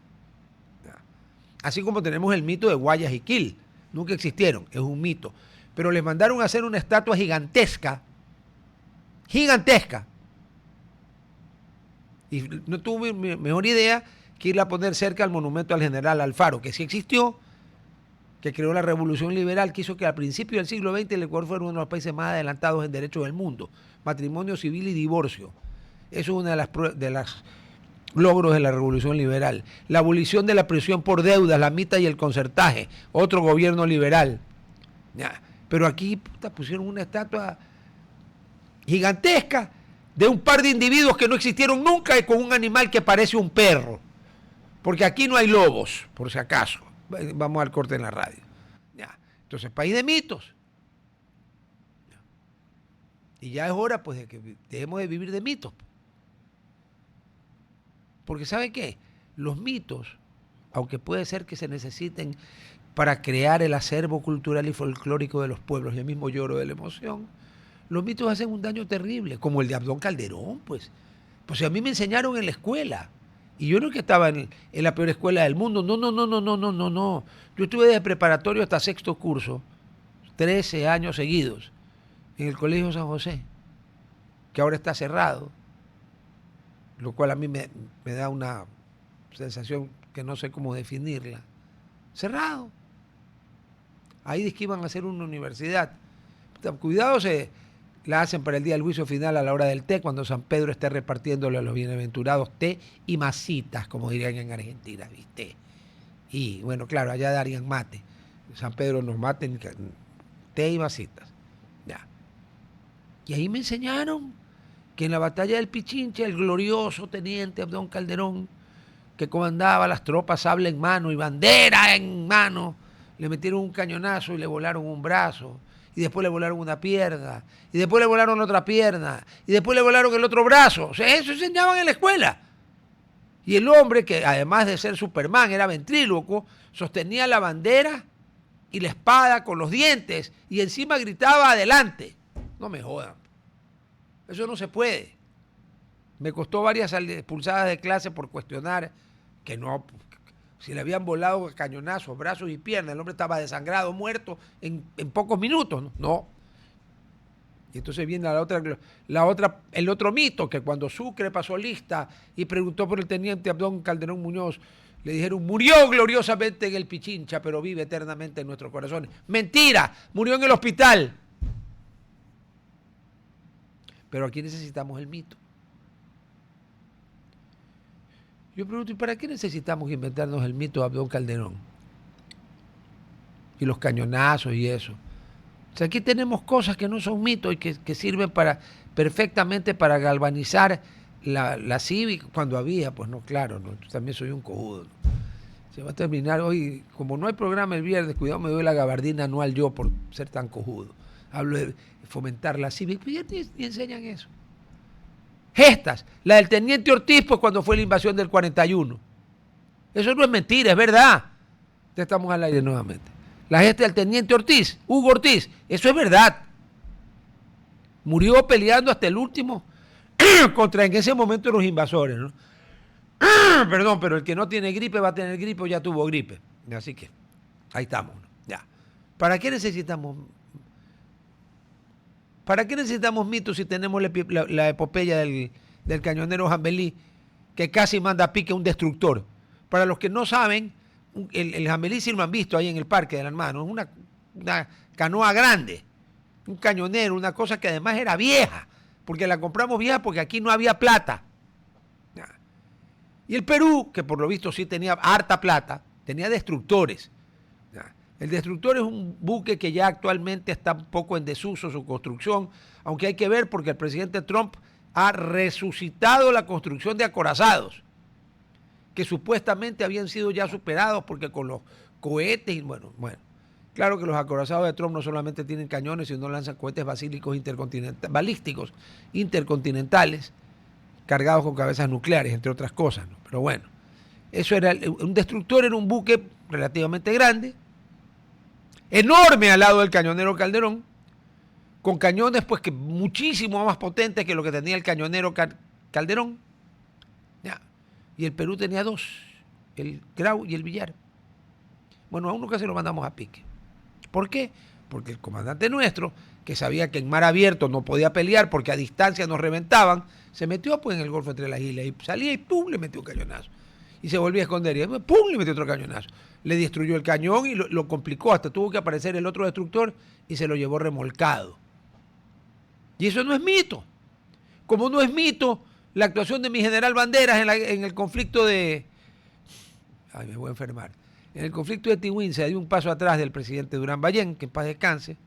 Así como tenemos el mito de Guayas y Quil. Nunca existieron, es un mito. Pero les mandaron a hacer una estatua gigantesca. Gigantesca. Y no tuve mejor idea que irla a poner cerca al monumento al general Alfaro, que sí existió, que creó la revolución liberal, que hizo que al principio del siglo XX el Ecuador fuera uno de los países más adelantados en derechos del mundo. Matrimonio civil y divorcio. Eso es una de las logros de la revolución liberal. La abolición de la prisión por deudas, la mitad y el concertaje. Otro gobierno liberal. Ya. Pero aquí pusieron una estatua gigantesca de un par de individuos que no existieron nunca y con un animal que parece un perro. Porque aquí no hay lobos, por si acaso. Vamos al corte en la radio. Ya. Entonces, país de mitos. Ya. Y ya es hora pues de que dejemos de vivir de mitos. Porque ¿sabe qué? Los mitos, aunque puede ser que se necesiten para crear el acervo cultural y folclórico de los pueblos, y el mismo lloro de la emoción, los mitos hacen un daño terrible, como el de Abdón Calderón, pues. Pues a mí me enseñaron en la escuela, y yo no es que estaba en la peor escuela del mundo, no. Yo estuve desde preparatorio hasta 6º curso, 13 años seguidos, en el Colegio San José, que ahora está cerrado, lo cual a mí me da una sensación que no sé cómo definirla. Cerrado. Ahí dice que iban a hacer una universidad. Cuidado, se la hacen para el día del juicio final a la hora del té, cuando San Pedro esté repartiéndole a los bienaventurados té y masitas, como dirían en Argentina, ¿viste? Y bueno, claro, allá darían mate. San Pedro nos maten té y masitas. Ya. Y ahí me enseñaron que en la batalla del Pichincha, el glorioso teniente Abdón Calderón, que comandaba las tropas sable en mano y bandera en mano, le metieron un cañonazo y le volaron un brazo, y después le volaron una pierna, y después le volaron otra pierna, y después le volaron el otro brazo. O sea, eso enseñaban en la escuela. Y el hombre, que además de ser Superman, era ventrílocuo, sostenía la bandera y la espada con los dientes, y encima gritaba adelante. No me jodan. Eso no se puede. Me costó varias expulsadas de clase por cuestionar que no, si le habían volado cañonazos, brazos y piernas, el hombre estaba desangrado, muerto en pocos minutos. No. Y entonces viene el otro mito, que cuando Sucre pasó lista y preguntó por el teniente Abdón Calderón Muñoz, le dijeron: murió gloriosamente en el Pichincha, pero vive eternamente en nuestros corazones. Mentira, murió en el hospital. Pero aquí necesitamos el mito. Yo pregunto, ¿y para qué necesitamos inventarnos el mito de Abdón Calderón? Y los cañonazos y eso. O sea, aquí tenemos cosas que no son mitos y que sirven perfectamente para galvanizar la cívica cuando había. Pues no, claro, no, también soy un cojudo, ¿no? Se va a terminar hoy, como no hay programa el viernes, cuidado, me doy la gabardina anual yo por ser tan cojudo. Hablo de fomentar la cívica, pero ya ni enseñan eso. Gestas, la del teniente Ortiz, pues cuando fue la invasión del 41. Eso no es mentira, es verdad. Ya estamos al aire nuevamente. La gesta del teniente Ortiz, Hugo Ortiz, eso es verdad. Murió peleando hasta el último contra en ese momento los invasores, ¿no? Perdón, pero el que no tiene gripe va a tener gripe o ya tuvo gripe. Así que ahí estamos, ¿no? Ya. ¿Para qué necesitamos mitos si tenemos la epopeya del cañonero Jambelí, que casi manda a pique a un destructor? Para los que no saben, el Jambelí, si lo han visto ahí en el Parque de la Armada, ¿no? Es una canoa grande, un cañonero, una cosa que además era vieja, porque la compramos vieja porque aquí no había plata. Y el Perú, que por lo visto sí tenía harta plata, tenía destructores. El destructor es un buque que ya actualmente está un poco en desuso su construcción, aunque hay que ver porque el presidente Trump ha resucitado la construcción de acorazados, que supuestamente habían sido ya superados porque con los cohetes, y bueno, claro que los acorazados de Trump no solamente tienen cañones, sino lanzan cohetes balísticos intercontinentales, cargados con cabezas nucleares, entre otras cosas, ¿no? Pero bueno, eso era un destructor, era un buque relativamente grande, enorme al lado del cañonero Calderón, con cañones pues que muchísimo más potentes que lo que tenía el cañonero Calderón. Ya. Y el Perú tenía dos, el Grau y el Villar. Bueno, a uno casi lo mandamos a pique. ¿Por qué? Porque el comandante nuestro, que sabía que en mar abierto no podía pelear porque a distancia nos reventaban, se metió pues en el Golfo entre las islas y salía y ¡pum! Le metió un cañonazo. Y se volvía a esconder y ¡pum! Le metió otro cañonazo. Le destruyó el cañón y lo complicó. Hasta tuvo que aparecer el otro destructor y se lo llevó remolcado. Y eso no es mito. Como no es mito la actuación de mi general Banderas en el conflicto de... Ay, me voy a enfermar. En el conflicto de Tiwín se dio un paso atrás del presidente Durán Ballén, que en paz descanse,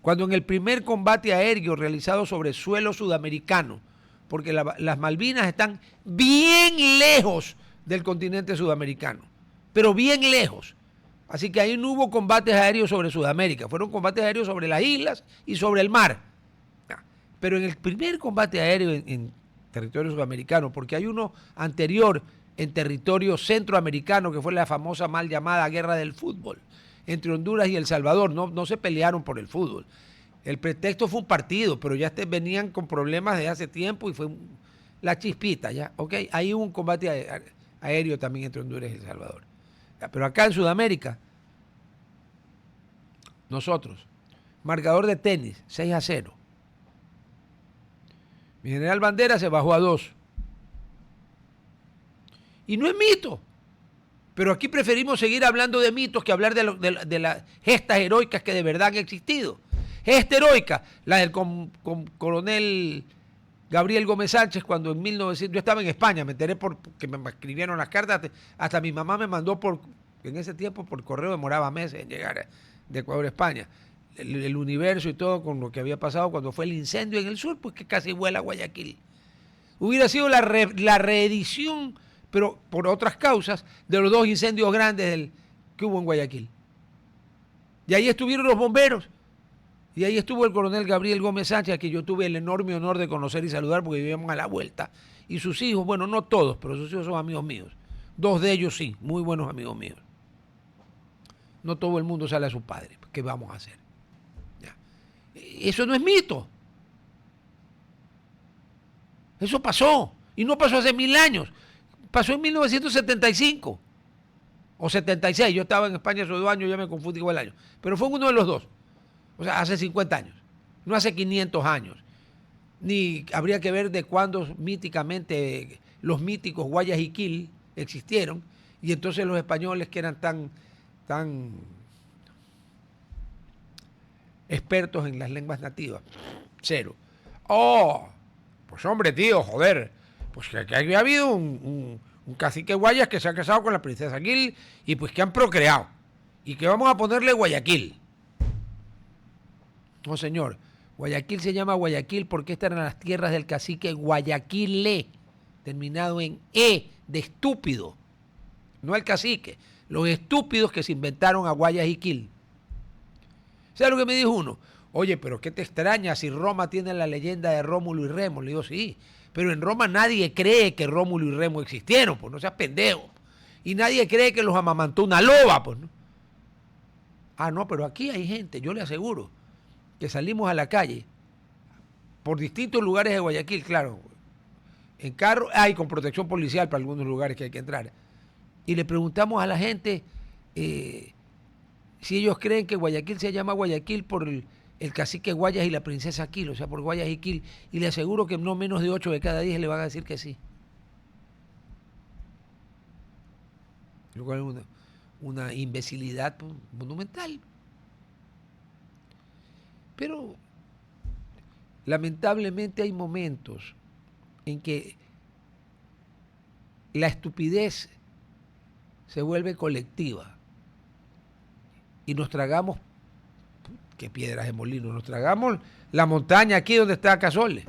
cuando en el primer combate aéreo realizado sobre suelo sudamericano, porque las Malvinas están bien lejos del continente sudamericano, pero bien lejos. Así que ahí no hubo combates aéreos sobre Sudamérica, fueron combates aéreos sobre las islas y sobre el mar. Pero en el primer combate aéreo en territorio sudamericano, porque hay uno anterior en territorio centroamericano, que fue la famosa mal llamada Guerra del Fútbol, entre Honduras y El Salvador, no se pelearon por el fútbol. El pretexto fue un partido, pero ya venían con problemas de hace tiempo y fue la chispita, ¿ya? ¿Ok? Ahí hubo un combate aéreo también entre Honduras y El Salvador. Pero acá en Sudamérica, nosotros, marcador de tenis, 6-0. Mi general Bandera se bajó a 2. Y no es mito. Pero aquí preferimos seguir hablando de mitos que hablar de las gestas heroicas que de verdad han existido. Gesta heroica, la del coronel Gabriel Gómez Sánchez, cuando en 1900, yo estaba en España, me enteré porque me escribieron las cartas, hasta mi mamá me mandó en ese tiempo por correo, demoraba meses en llegar de Ecuador a España, el universo y todo con lo que había pasado cuando fue el incendio en el sur, pues que casi vuela Guayaquil. Hubiera sido la reedición, pero por otras causas, de los 2 incendios grandes que hubo en Guayaquil. Y ahí estuvieron los bomberos. Y ahí estuvo el coronel Gabriel Gómez Sánchez, a quien yo tuve el enorme honor de conocer y saludar porque vivíamos a la vuelta. Y sus hijos, bueno, no todos, pero sus hijos son amigos míos. 2 de ellos sí, muy buenos amigos míos. No todo el mundo sale a su padre. ¿Qué vamos a hacer? Ya. Eso no es mito. Eso pasó. Y no pasó hace 1000 años. Pasó en 1975 o 76. Yo estaba en España hace 2 años, ya me confundí con el año. Pero fue uno de los dos. O sea, hace 50 años. No hace 500 años. Ni habría que ver de cuándo míticamente los míticos Guayaquil existieron. Y entonces los españoles que eran tan expertos en las lenguas nativas. 0. Oh, pues hombre, tío, joder. Pues que había habido un cacique guayas que se ha casado con la princesa Gil y pues que han procreado. Y que vamos a ponerle Guayaquil. No, señor. Guayaquil se llama Guayaquil porque estas eran las tierras del cacique Guayaquile, terminado en E, de estúpido. No el cacique. Los estúpidos que se inventaron a Guayaquil. ¿Sabes lo que me dijo uno? Oye, pero ¿qué te extraña si Roma tiene la leyenda de Rómulo y Remo? Le digo, sí, pero en Roma nadie cree que Rómulo y Remo existieron, pues no seas pendejo. Y nadie cree que los amamantó una loba, pues no. Ah, no, pero aquí hay gente, yo le aseguro, que salimos a la calle por distintos lugares de Guayaquil, claro, en carro, hay con protección policial para algunos lugares que hay que entrar. Y le preguntamos a la gente si ellos creen que Guayaquil se llama Guayaquil por el cacique Guayas y la princesa Quil, o sea, por Guayas y Quil, y le aseguro que no menos de 8 de cada 10 le van a decir que sí. Lo cual es una imbecilidad monumental. Pero lamentablemente hay momentos en que la estupidez se vuelve colectiva y nos tragamos, qué piedras de molino, nos tragamos la montaña aquí donde está Cazorla,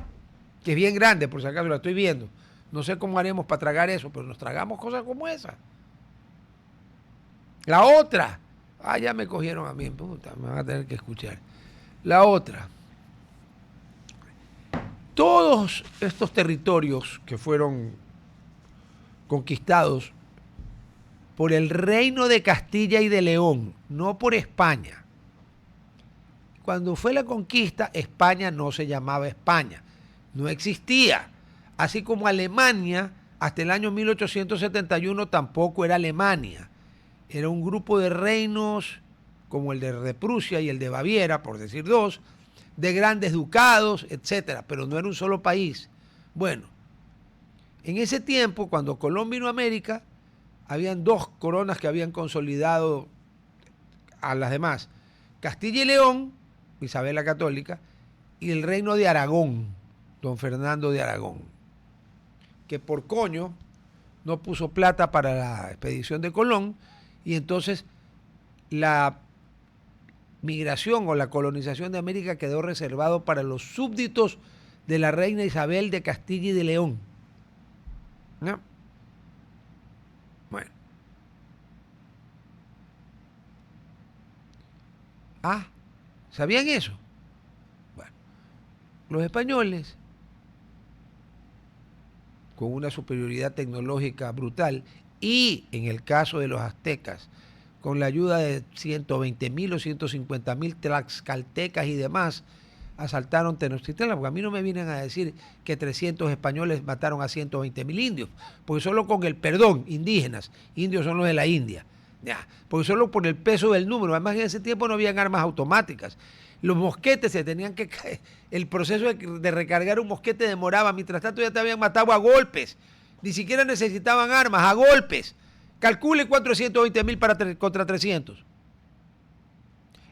que es bien grande, por si acaso la estoy viendo. No sé cómo haremos para tragar eso, pero nos tragamos cosas como esa. La otra, ya me cogieron a mí, puta, me van a tener que escuchar. La otra, todos estos territorios que fueron conquistados por el Reino de Castilla y de León, no por España. Cuando fue la conquista, España no se llamaba España, no existía. Así como Alemania, hasta el año 1871 tampoco era Alemania. Era un grupo de reinos como el de Prusia y el de Baviera, por decir dos, de grandes ducados, etcétera, pero no era un solo país. Bueno, en ese tiempo, cuando Colón vino a América, habían dos coronas que habían consolidado a las demás: Castilla y León, Isabel la Católica, y el reino de Aragón, don Fernando de Aragón, que por coño no puso plata para la expedición de Colón, y entonces la migración o la colonización de América quedó reservado para los súbditos de la reina Isabel de Castilla y de León. ¿No? Bueno. ¿Sabían eso? Bueno, los españoles, con una superioridad tecnológica brutal, y en el caso de los aztecas, con la ayuda de 120,000 o 150,000 tlaxcaltecas y demás, asaltaron Tenochtitlán, porque a mí no me vienen a decir que 300 españoles mataron a 120,000 indios, porque solo con el perdón, indígenas, indios son los de la India, ya, porque solo por el peso del número, además en ese tiempo no habían armas automáticas, los mosquetes se tenían que caer, el proceso de recargar un mosquete demoraba, mientras tanto ya te habían matado a golpes, ni siquiera necesitaban armas, a golpes. Calcule 420,000 contra 300.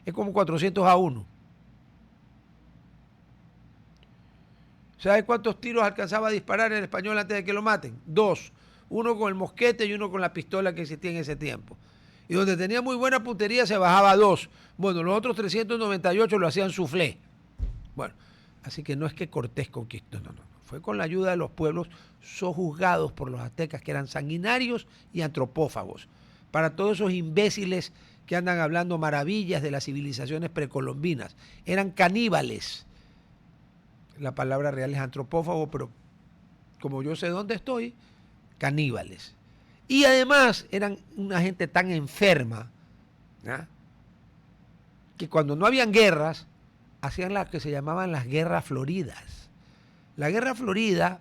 Es como 400-1. ¿Sabe cuántos tiros alcanzaba a disparar el español antes de que lo maten? 2. Uno con el mosquete y uno con la pistola que existía en ese tiempo. Y donde tenía muy buena puntería se bajaba a 2. Bueno, los otros 398 lo hacían suflé. Bueno, así que no es que Cortés conquistó, no. Fue con la ayuda de los pueblos sojuzgados por los aztecas, que eran sanguinarios y antropófagos. Para todos esos imbéciles que andan hablando maravillas de las civilizaciones precolombinas, eran caníbales. La palabra real es antropófago, pero como yo sé dónde estoy, caníbales. Y además eran una gente tan enferma, ¿no?, que cuando no habían guerras, hacían las que se llamaban las guerras floridas. La guerra florida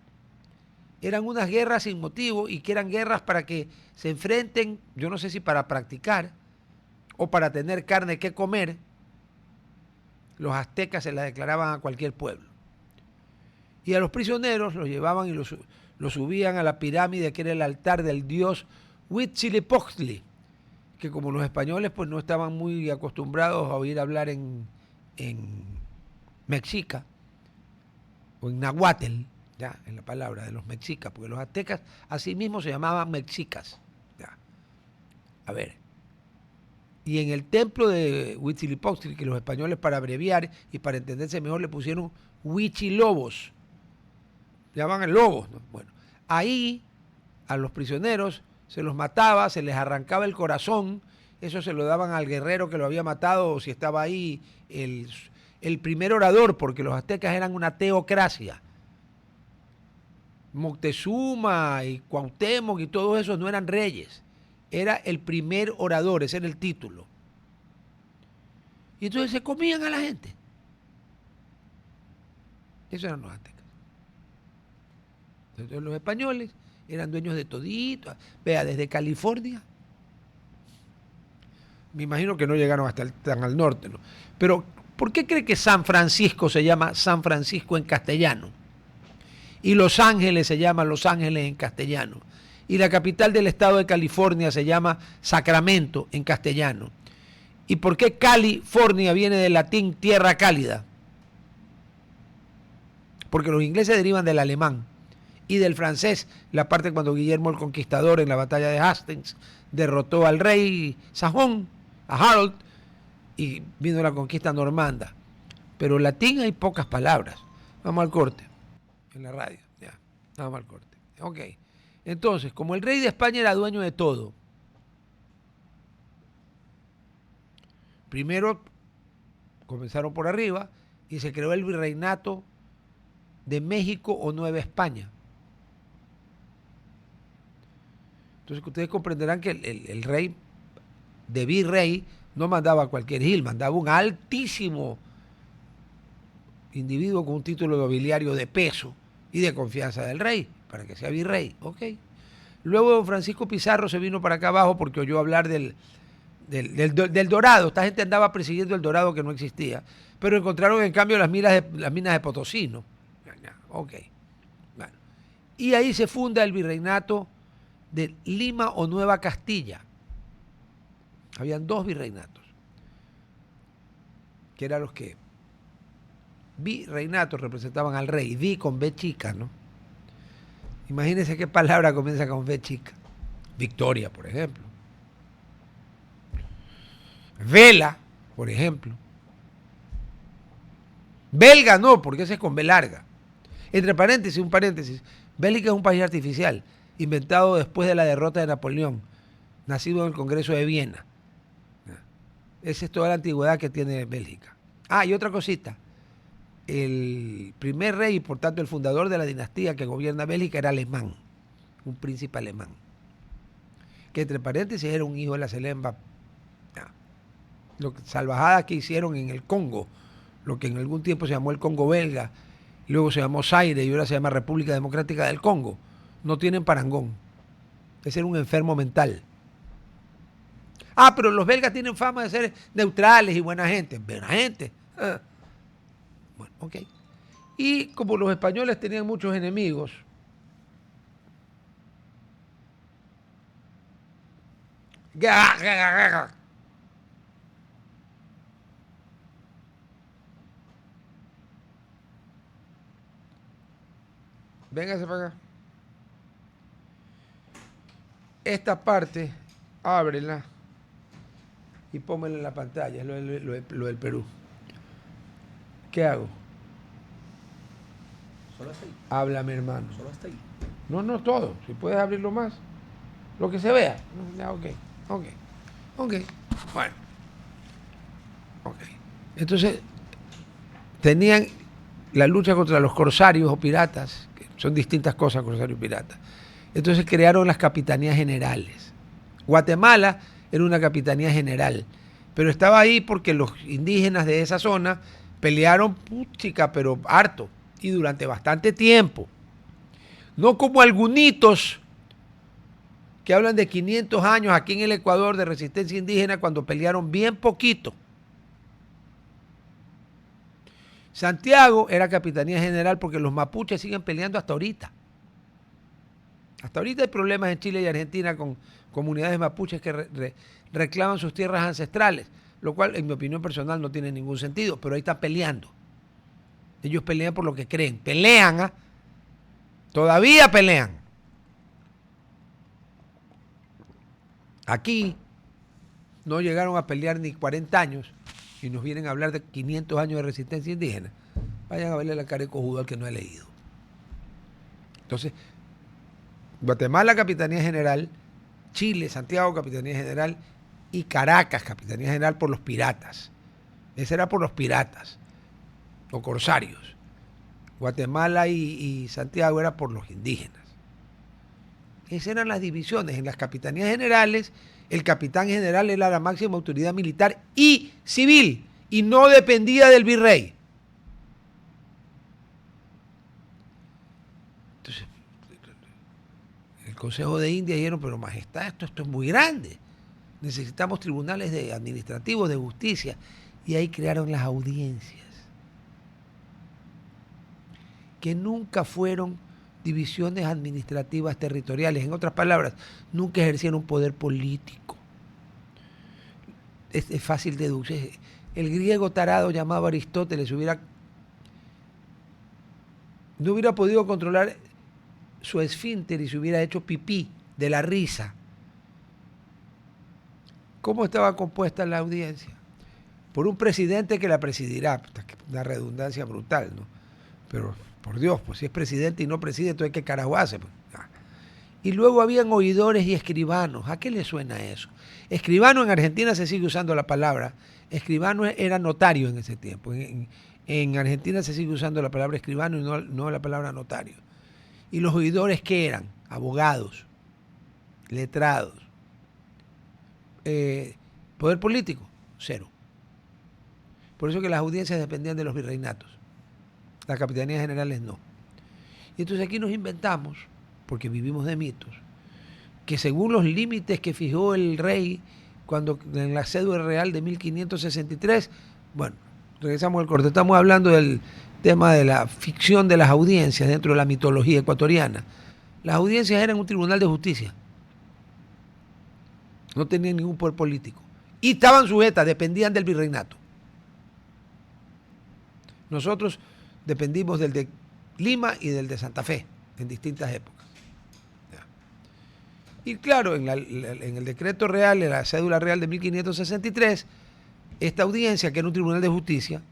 eran unas guerras sin motivo y que eran guerras para que se enfrenten, yo no sé si para practicar o para tener carne que comer. Los aztecas se la declaraban a cualquier pueblo. Y a los prisioneros los llevaban y los subían a la pirámide, que era el altar del dios Huitzilopochtli, que como los españoles pues no estaban muy acostumbrados a oír hablar en mexica, o en nahuatl, ya, en la palabra de los mexicas, porque los aztecas así mismo se llamaban mexicas. Ya. A ver, y en el templo de Huitzilopochtli, que los españoles, para abreviar y para entenderse mejor, le pusieron Huichilobos, llamaban lobos, ¿no? Bueno, ahí a los prisioneros se los mataba, se les arrancaba el corazón, eso se lo daban al guerrero que lo había matado, o si estaba ahí el primer orador, porque los aztecas eran una teocracia. Moctezuma y Cuauhtémoc y todos esos no eran reyes, era el primer orador, ese era el título. Y entonces se comían a la gente. Eso eran los aztecas. Entonces los españoles eran dueños de todito. Vea, desde California, me imagino que no llegaron hasta tan al norte, ¿no? Pero, ¿por qué cree que San Francisco se llama San Francisco en castellano? Y Los Ángeles se llama Los Ángeles en castellano. Y la capital del estado de California se llama Sacramento en castellano. ¿Y por qué California viene del latín tierra cálida? Porque los ingleses derivan del alemán y del francés, la parte cuando Guillermo el Conquistador en la batalla de Hastings derrotó al rey sajón, a Harold, y vino la conquista normanda. Pero latín hay pocas palabras. Vamos al corte en la radio. Ya, vamos al corte. Ok. Entonces, como el rey de España era dueño de todo, primero comenzaron por arriba y se creó el virreinato de México o Nueva España. Entonces ustedes comprenderán que el rey de virrey no mandaba a cualquier gil, mandaba un altísimo individuo con un título nobiliario de peso y de confianza del rey, para que sea virrey. Ok. Luego don Francisco Pizarro se vino para acá abajo porque oyó hablar del dorado. Esta gente andaba persiguiendo el dorado que no existía, pero encontraron en cambio las minas de Potosí, ¿no? Ok. Bueno. Y ahí se funda el virreinato de Lima o Nueva Castilla. Habían dos virreinatos, que eran los que virreinatos representaban al rey, vi con B chica, ¿no? Imagínense qué palabra comienza con B chica. Victoria, por ejemplo. Vela, por ejemplo. Belga no, porque ese es con B larga. Entre paréntesis, un paréntesis. Bélgica es un país artificial, inventado después de la derrota de Napoleón, nacido en el Congreso de Viena. Esa es toda la antigüedad que tiene Bélgica. Ah, y otra cosita. El primer rey y por tanto el fundador de la dinastía que gobierna Bélgica era alemán, un príncipe alemán, que entre paréntesis era un hijo de la Selemba. Salvajadas que hicieron en el Congo, lo que en algún tiempo se llamó el Congo belga, luego se llamó Zaire y ahora se llama República Democrática del Congo, no tienen parangón. Ese era un enfermo mental. Ah, pero los belgas tienen fama de ser neutrales y buena gente. Buena gente. Bueno, ok. Y como los españoles tenían muchos enemigos, véngase para acá. Esta parte, ábrela y pónmela en la pantalla, es lo del Perú. ¿Qué hago? Solo hasta ahí. Háblame, hermano. Solo hasta ahí. No todo. Si puedes abrirlo más. Lo que se vea. Ya, ok. Bueno. Ok. Entonces, tenían la lucha contra los corsarios o piratas, que son distintas cosas, corsarios y piratas. Entonces crearon las capitanías generales. Guatemala era una capitanía general, pero estaba ahí porque los indígenas de esa zona pelearon, puchica, pero harto, y durante bastante tiempo. No como algunitos que hablan de 500 años aquí en el Ecuador de resistencia indígena cuando pelearon bien poquito. Santiago era capitanía general porque los mapuches siguen peleando hasta ahorita. Hasta ahorita hay problemas en Chile y Argentina con comunidades mapuches que reclaman sus tierras ancestrales, lo cual, en mi opinión personal, no tiene ningún sentido, pero ahí están peleando. Ellos pelean por lo que creen. Pelean, ¿ah? Todavía pelean. Aquí no llegaron a pelear ni 40 años y nos vienen a hablar de 500 años de resistencia indígena. Vayan a verle la cara de cojudo al que no he leído. Entonces, Guatemala, Capitanía General, Chile, Santiago, Capitanía General, y Caracas, Capitanía General por los piratas. Ese era por los piratas, o corsarios. Guatemala y Santiago era por los indígenas. Esas eran las divisiones. En las capitanías generales, el capitán general era la máxima autoridad militar y civil, y no dependía del virrey. Entonces, el Consejo de India dijeron, pero majestad, esto es muy grande. Necesitamos tribunales administrativos de justicia. Y ahí crearon las audiencias, que nunca fueron divisiones administrativas territoriales. En otras palabras, nunca ejercieron un poder político. Es fácil deducir. El griego tarado llamado Aristóteles no hubiera podido controlar su esfínter y se hubiera hecho pipí de la risa. ¿Cómo estaba compuesta la audiencia? Por un presidente que la presidirá. Una redundancia brutal, ¿no? Pero, por Dios, pues si es presidente y no preside, entonces ¿qué carajo hace? Pues, y luego habían oidores y escribanos. ¿A qué le suena eso? Escribano, en Argentina se sigue usando la palabra. Escribano era notario en ese tiempo. En Argentina se sigue usando la palabra escribano y no la palabra notario. ¿Y los oidores qué eran? Abogados, letrados. Poder político, cero. Por eso que las audiencias dependían de los virreinatos. Las capitanías generales no. Y entonces aquí nos inventamos, porque vivimos de mitos, que según los límites que fijó el rey cuando en la cédula real de 1563, bueno, regresamos al corte, estamos hablando del tema de la ficción de las audiencias dentro de la mitología ecuatoriana. Las audiencias eran un tribunal de justicia. No tenían ningún poder político. Y estaban sujetas, dependían del virreinato. Nosotros dependimos del de Lima y del de Santa Fe en distintas épocas. Y claro, en el decreto real, en la cédula real de 1563, esta audiencia, que era un tribunal de justicia,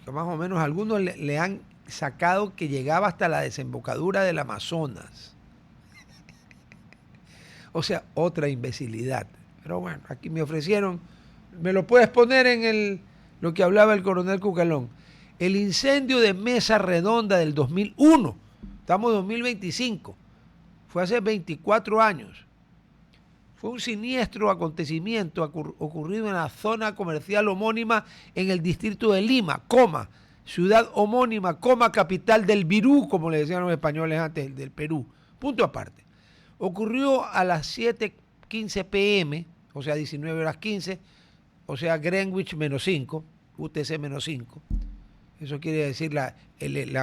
que más o menos algunos le han sacado que llegaba hasta la desembocadura del Amazonas. O sea, otra imbecilidad. Pero bueno, aquí me ofrecieron, me lo puedes poner en lo que hablaba el coronel Cucalón. El incendio de Mesa Redonda del 2001, estamos en 2025, fue hace 24 años. Fue un siniestro acontecimiento ocurrido en la zona comercial homónima en el distrito de Lima, ciudad homónima, capital del Virú, como le decían los españoles antes, del Perú. Punto aparte. Ocurrió a las 7:15 p.m., o sea, 19:15, o sea, Greenwich -5, UTC -5. Eso quiere decir la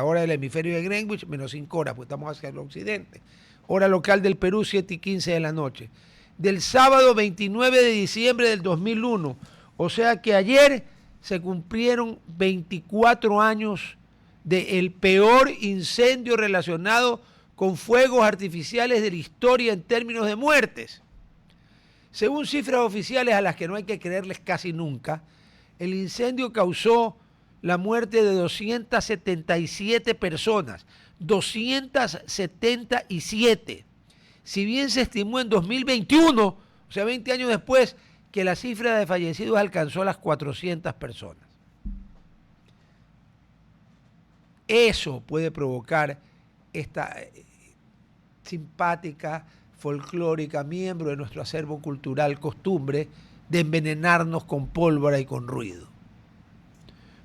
hora del hemisferio de Greenwich, -5 horas, pues estamos hacia el occidente. Hora local del Perú, 7:15 de la noche. Del sábado 29 de diciembre del 2001. O sea que ayer se cumplieron 24 años del peor incendio relacionado con fuegos artificiales de la historia en términos de muertes. Según cifras oficiales a las que no hay que creerles casi nunca, el incendio causó la muerte de 277 personas. 277. Si bien se estimó en 2021, o sea, 20 años después, que la cifra de fallecidos alcanzó las 400 personas. Eso puede provocar esta simpática, folclórica, miembro de nuestro acervo cultural, costumbre de envenenarnos con pólvora y con ruido.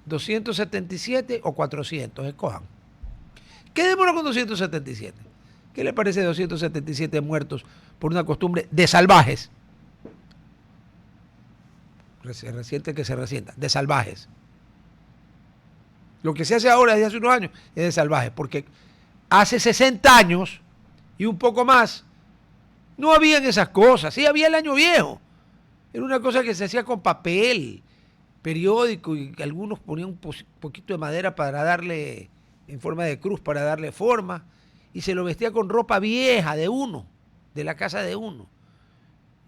277 o 400, escojan. Quedémonos con 277. ¿Qué le parece 277 muertos por una costumbre de salvajes? Se resiente que se resienta, de salvajes. Lo que se hace ahora desde hace unos años es de salvajes, porque hace 60 años y un poco más no habían esas cosas. Sí, había el año viejo. Era una cosa que se hacía con papel, periódico, y algunos ponían un poquito de madera para darle, en forma de cruz, para darle forma, y se lo vestía con ropa vieja de uno, de la casa de uno.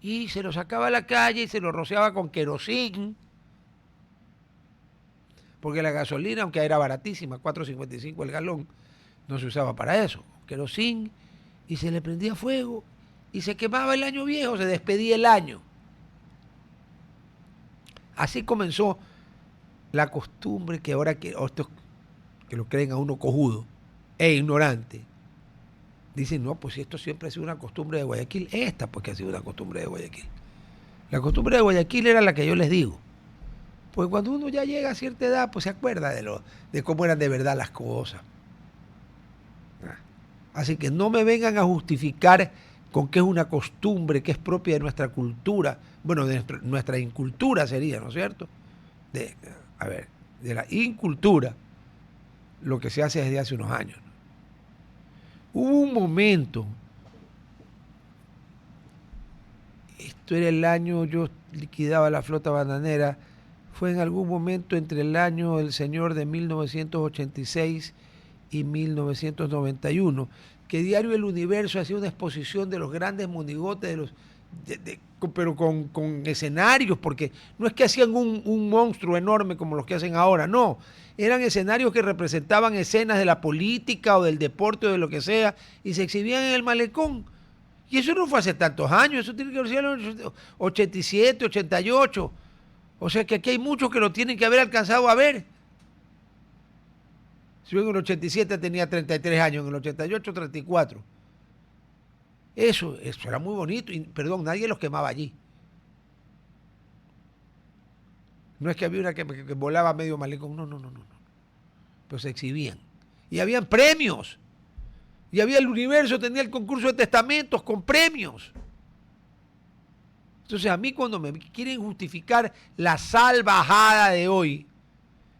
Y se lo sacaba a la calle y se lo rociaba con querosín, porque la gasolina, aunque era baratísima, 4.55 el galón, no se usaba para eso. Querosín, y se le prendía fuego, y se quemaba el año viejo, se despedía el año. Así comenzó la costumbre que ahora estos que lo creen a uno cojudo e ignorante, dicen, no, pues si esto siempre ha sido una costumbre de Guayaquil, esta pues que ha sido una costumbre de Guayaquil. La costumbre de Guayaquil era la que yo les digo. Pues cuando uno ya llega a cierta edad, pues se acuerda de cómo eran de verdad las cosas. Así que no me vengan a justificar con que es una costumbre que es propia de nuestra cultura, bueno, de nuestra incultura sería, ¿no es cierto? De la incultura, lo que se hace desde hace unos años. Hubo un momento, esto era el año, yo liquidaba la flota bananera, fue en algún momento entre el año del señor de 1986 y 1991, que Diario El Universo hacía una exposición de los grandes monigotes, pero con escenarios, porque no es que hacían un monstruo enorme como los que hacen ahora, no, eran escenarios que representaban escenas de la política o del deporte o de lo que sea, y se exhibían en el malecón. Y eso no fue hace tantos años, eso tiene que ser en los 87, 88. O sea que aquí hay muchos que lo tienen que haber alcanzado a ver. Si yo en el 87 tenía 33 años, en el 88 34. Eso era muy bonito. Y, perdón, nadie los quemaba allí. No es que había una que volaba medio malecón, no. Pero se exhibían. Y habían premios. Y había El Universo, tenía el concurso de testamentos con premios. Entonces a mí cuando me quieren justificar la salvajada de hoy,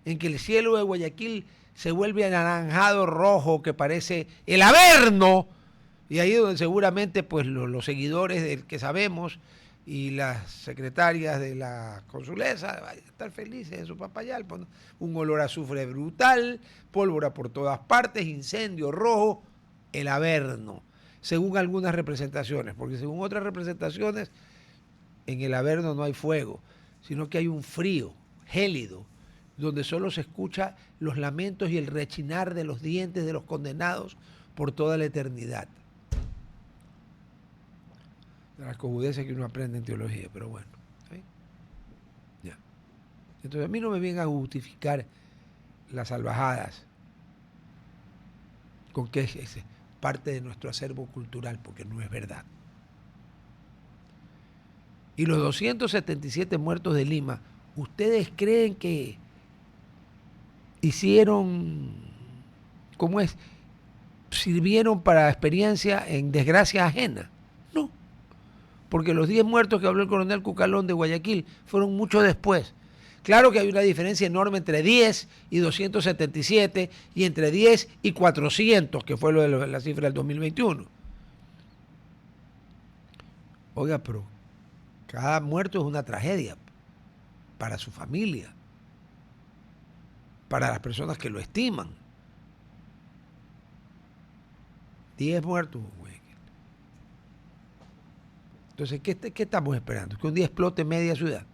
en que el cielo de Guayaquil se vuelve anaranjado rojo, que parece el Averno, y ahí es donde seguramente pues los seguidores del que sabemos y las secretarias de la consulesa van a estar felices en su papayal, pues, ¿no? Un olor a azufre brutal, pólvora por todas partes, incendio rojo, el Averno, según algunas representaciones, porque según otras representaciones en el Averno no hay fuego, sino que hay un frío gélido, donde solo se escucha los lamentos y el rechinar de los dientes de los condenados por toda la eternidad. De las cojudeces que uno aprende en teología, pero bueno. ¿Sí? Ya. Entonces a mí no me vengan a justificar las salvajadas con que es parte de nuestro acervo cultural, porque no es verdad. Y los 277 muertos de Lima, ¿ustedes creen que hicieron, cómo es, sirvieron para experiencia en desgracia ajena? No, porque los 10 muertos que habló el coronel Cucalón de Guayaquil fueron mucho después. Claro que hay una diferencia enorme entre 10 y 277 y entre 10 y 400, que fue lo de la cifra del 2021. Oiga, pero cada muerto es una tragedia para su familia, para las personas que lo estiman. 10 muertos, güey. Entonces, ¿qué estamos esperando? ¿Que un día explote media ciudad?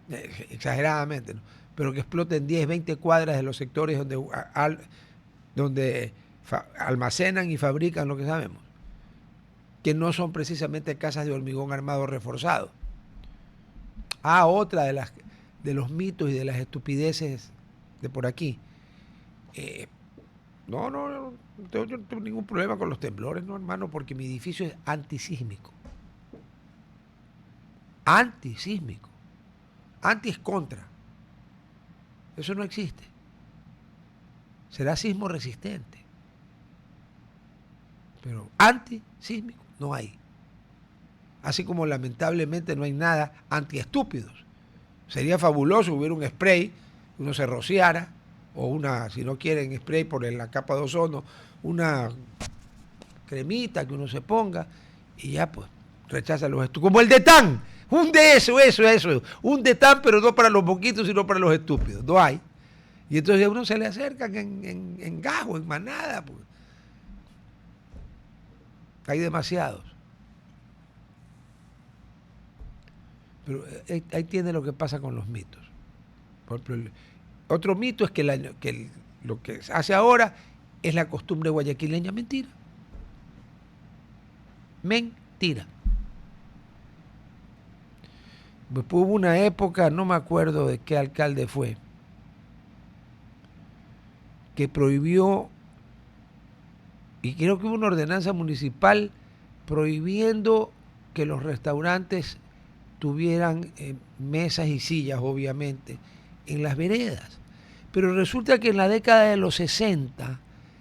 Exageradamente, ¿no? Pero que exploten 10, 20 cuadras de los sectores donde almacenan y fabrican lo que sabemos, que no son precisamente casas de hormigón armado reforzado. Otra de los mitos y de las estupideces de por aquí. Yo no tengo ningún problema con los temblores, no, hermano, porque mi edificio es antisísmico. Antisísmico. Anti es contra. Eso no existe. Será sismo resistente. Pero antisísmico no hay. Así como lamentablemente no hay nada antiestúpidos. Sería fabuloso hubiera un spray, uno se rociara, o si no quieren spray por la capa de ozono, una cremita que uno se ponga y ya pues rechaza los estúpidos. Como el detán, eso, un detán, pero no para los poquitos, sino para los estúpidos. No hay. Y entonces a uno se le acercan en gajo, en manada, pues. Hay demasiados. Pero ahí tiene lo que pasa con los mitos. Por ejemplo, otro mito es que lo que se hace ahora es la costumbre guayaquileña. Mentira. Mentira. Después hubo una época, no me acuerdo de qué alcalde fue, que prohibió, y creo que hubo una ordenanza municipal prohibiendo que los restaurantes tuvieran mesas y sillas, obviamente, en las veredas. Pero resulta que en la década de los 60,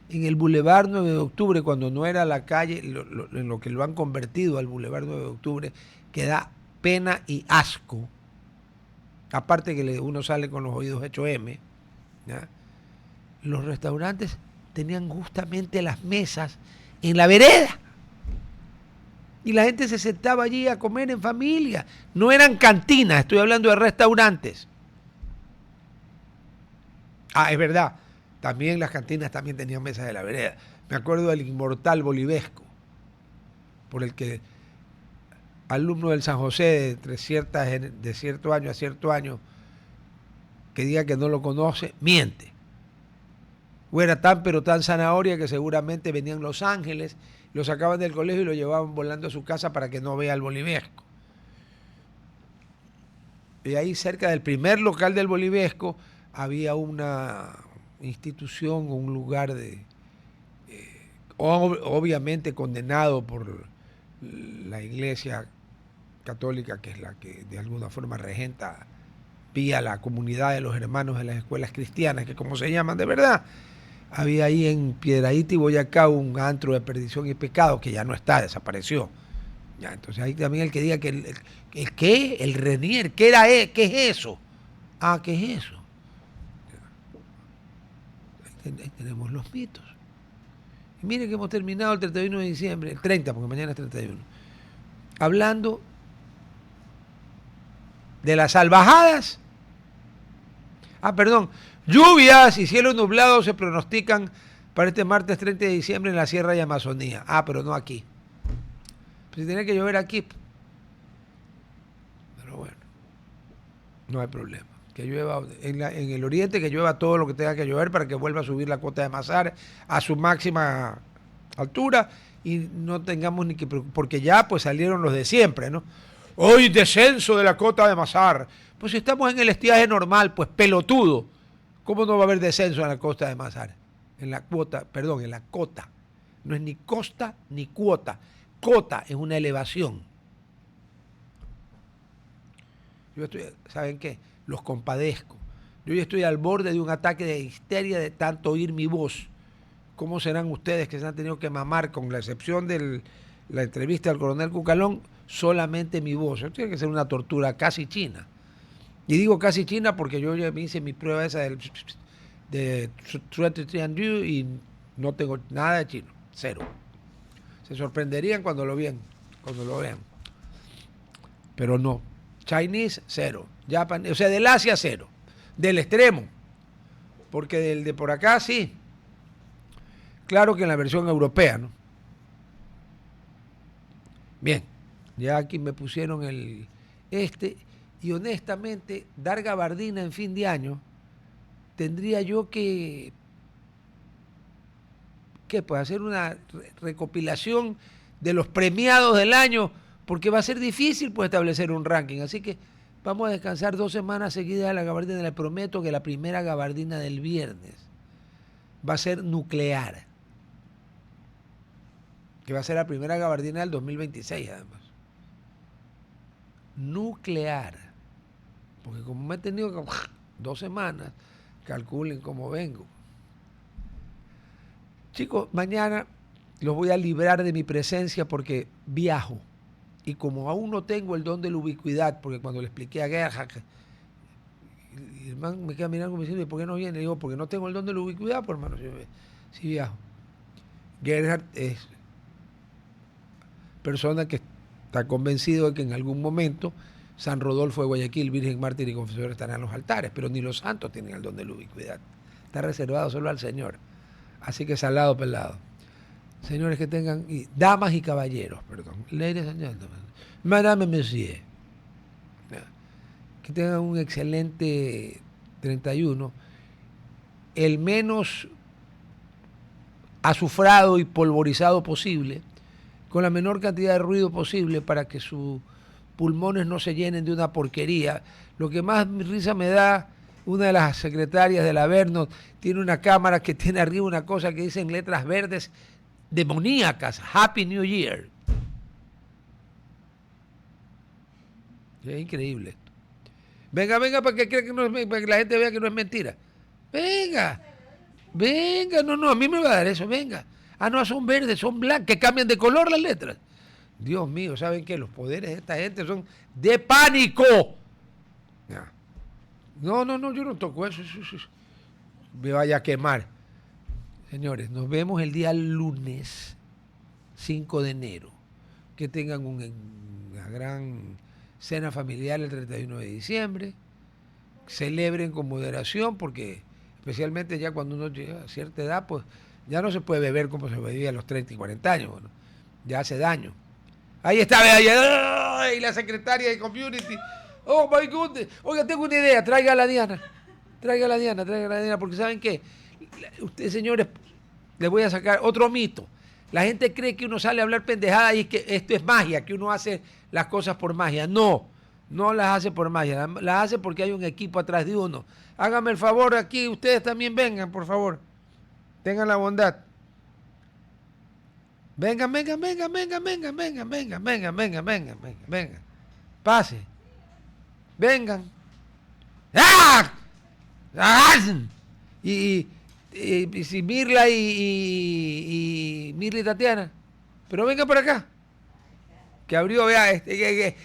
en el Boulevard 9 de Octubre, cuando no era la calle, en lo que lo han convertido al Boulevard 9 de Octubre, que da pena y asco, aparte que uno sale con los oídos hechos M, ¿ya? Los restaurantes tenían justamente las mesas en la vereda. Y la gente se sentaba allí a comer en familia. No eran cantinas, estoy hablando de restaurantes. Ah, es verdad, también las cantinas también tenían mesas de la vereda. Me acuerdo del inmortal Bolivesco, por el que alumno del San José de cierto año a cierto año, que diga que no lo conoce, miente. O era tan pero tan zanahoria que seguramente venían Los Ángeles, lo sacaban del colegio y lo llevaban volando a su casa para que no vea el Bolivesco. Y ahí cerca del primer local del Bolivesco había una institución, un lugar obviamente condenado por la Iglesia Católica, que es la que de alguna forma regenta vía la comunidad de los hermanos de las escuelas cristianas, que como se llaman de verdad. Había ahí en Piedradita y Boyacá un antro de perdición y pecado que ya no está, desapareció. Ya, entonces ahí también el que diga que el ¿qué? El Renier, ¿qué era? ¿Qué es eso? Ah, ¿qué es eso? Ahí tenemos los mitos. Y miren que hemos terminado el 31 de diciembre, el 30, porque mañana es 31, hablando de las salvajadas. Lluvias y cielos nublados se pronostican para este martes 30 de diciembre en la Sierra y Amazonía. Pero no aquí. Pues si tiene que llover aquí. Pero bueno, no hay problema. Que llueva en el oriente, que llueva todo lo que tenga que llover para que vuelva a subir la cota de Masar a su máxima altura y no tengamos ni que preocupar, porque ya pues salieron los de siempre, ¿no? Hoy descenso de la cota de Masar. Pues si estamos en el estiaje normal, pues pelotudo. ¿Cómo no va a haber descenso en la costa de Masar? En la cota. No es ni costa ni cuota. Cota es una elevación. ¿Saben qué? Los compadezco. Yo ya estoy al borde de un ataque de histeria de tanto oír mi voz. ¿Cómo serán ustedes que se han tenido que mamar, con la excepción de la entrevista al coronel Cucalón, solamente mi voz? Eso tiene que ser una tortura casi china. Y digo casi china porque yo ya me hice mi prueba esa de 23andMe y no tengo nada de chino, cero. Se sorprenderían cuando lo vean. Pero no. Chinese, cero. Japan, o sea, del Asia, cero. Del extremo. Porque del de por acá, sí. Claro que en la versión europea, ¿no? Bien. Ya aquí me pusieron y honestamente, dar gabardina en fin de año, tendría yo que pues hacer una recopilación de los premiados del año, porque va a ser difícil pues establecer un ranking. Así que vamos a descansar 2 semanas seguidas de la gabardina. Les prometo que la primera gabardina del viernes va a ser nuclear, que va a ser la primera gabardina del 2026 además. Nuclear. Porque como me he tenido 2 semanas, calculen cómo vengo. Chicos, mañana los voy a librar de mi presencia porque viajo. Y como aún no tengo el don de la ubicuidad, porque cuando le expliqué a Gerhard, el man me queda mirando como diciendo, ¿por qué no viene? Le digo, porque no tengo el don de la ubicuidad, pues hermano, si viajo. Gerhard es persona que está convencido de que en algún momento San Rodolfo de Guayaquil, Virgen Mártir y Confesor estarán en los altares, pero ni los santos tienen el don de la ubicuidad. Está reservado solo al Señor. Así que salado pelado. Señores que tengan, damas y caballeros, perdón, ladies and gentlemen, madame, monsieur, que tengan un excelente 31, el menos azufrado y polvorizado posible, con la menor cantidad de ruido posible para que sus pulmones no se llenen de una porquería. Lo que más risa me da, una de las secretarias de la Vernon tiene una cámara que tiene arriba una cosa que dice en letras verdes demoníacas, Happy New Year. Es increíble esto. Venga, para que la gente vea que no es mentira. Venga. Venga, no, a mí me va a dar eso, venga. Ah, no, son verdes, son blancas, que cambian de color las letras. Dios mío, ¿saben qué? Los poderes de esta gente son de pánico. Ya. No, yo no toco eso. Me vaya a quemar. Señores, nos vemos el día lunes 5 de enero. Que tengan una gran cena familiar el 31 de diciembre. Celebren con moderación porque especialmente ya cuando uno llega a cierta edad, pues ya no se puede beber como se bebía a los 30 y 40 años. Bueno, ya hace daño. Ahí está, vea, y la secretaria de Community. Oh, my goodness. Oiga, tengo una idea. Traiga a la Diana, porque ¿saben qué? Ustedes, señores, les voy a sacar otro mito. La gente cree que uno sale a hablar pendejada y que esto es magia, que uno hace las cosas por magia. No las hace por magia, las hace porque hay un equipo atrás de uno. Háganme el favor aquí, ustedes también vengan, por favor. Tengan la bondad. Vengan. Pase. Vengan. ¡Ah! Y si Mirla y Mirla y Tatiana. Pero venga por acá. Que abrió, vea, es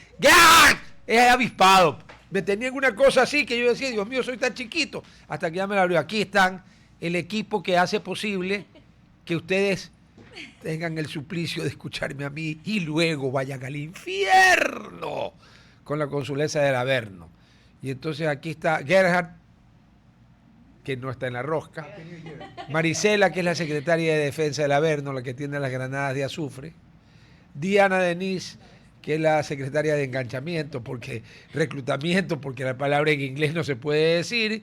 avispado. Me tenían una cosa así que yo decía, Dios mío, soy tan chiquito. Hasta que ya me la abrió. Aquí están el equipo que hace posible que ustedes tengan el suplicio de escucharme a mí y luego vayan al infierno con la consuleza del Averno. Y entonces aquí está Gerhard, que no está en la rosca. Marisela, que es la secretaria de Defensa del Averno, la que tiene las granadas de azufre. Diana Denise, que es la secretaria de enganchamiento, reclutamiento, porque la palabra en inglés no se puede decir.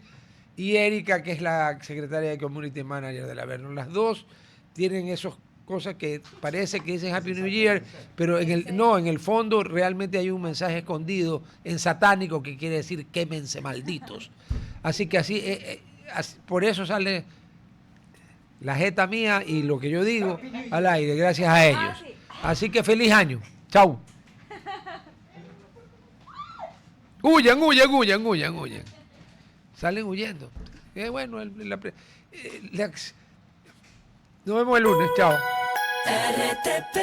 Y Erika, que es la secretaria de Community Manager del Averno. Las dos tienen esas cosas que parece que dicen Happy New Year, pero en el fondo realmente hay un mensaje escondido en satánico que quiere decir quémense malditos. Así que así por eso sale la jeta mía y lo que yo digo al aire, gracias a ellos. Así que feliz año. Chau. Huyan. Salen huyendo. Bueno, nos vemos el lunes. Chao. RTP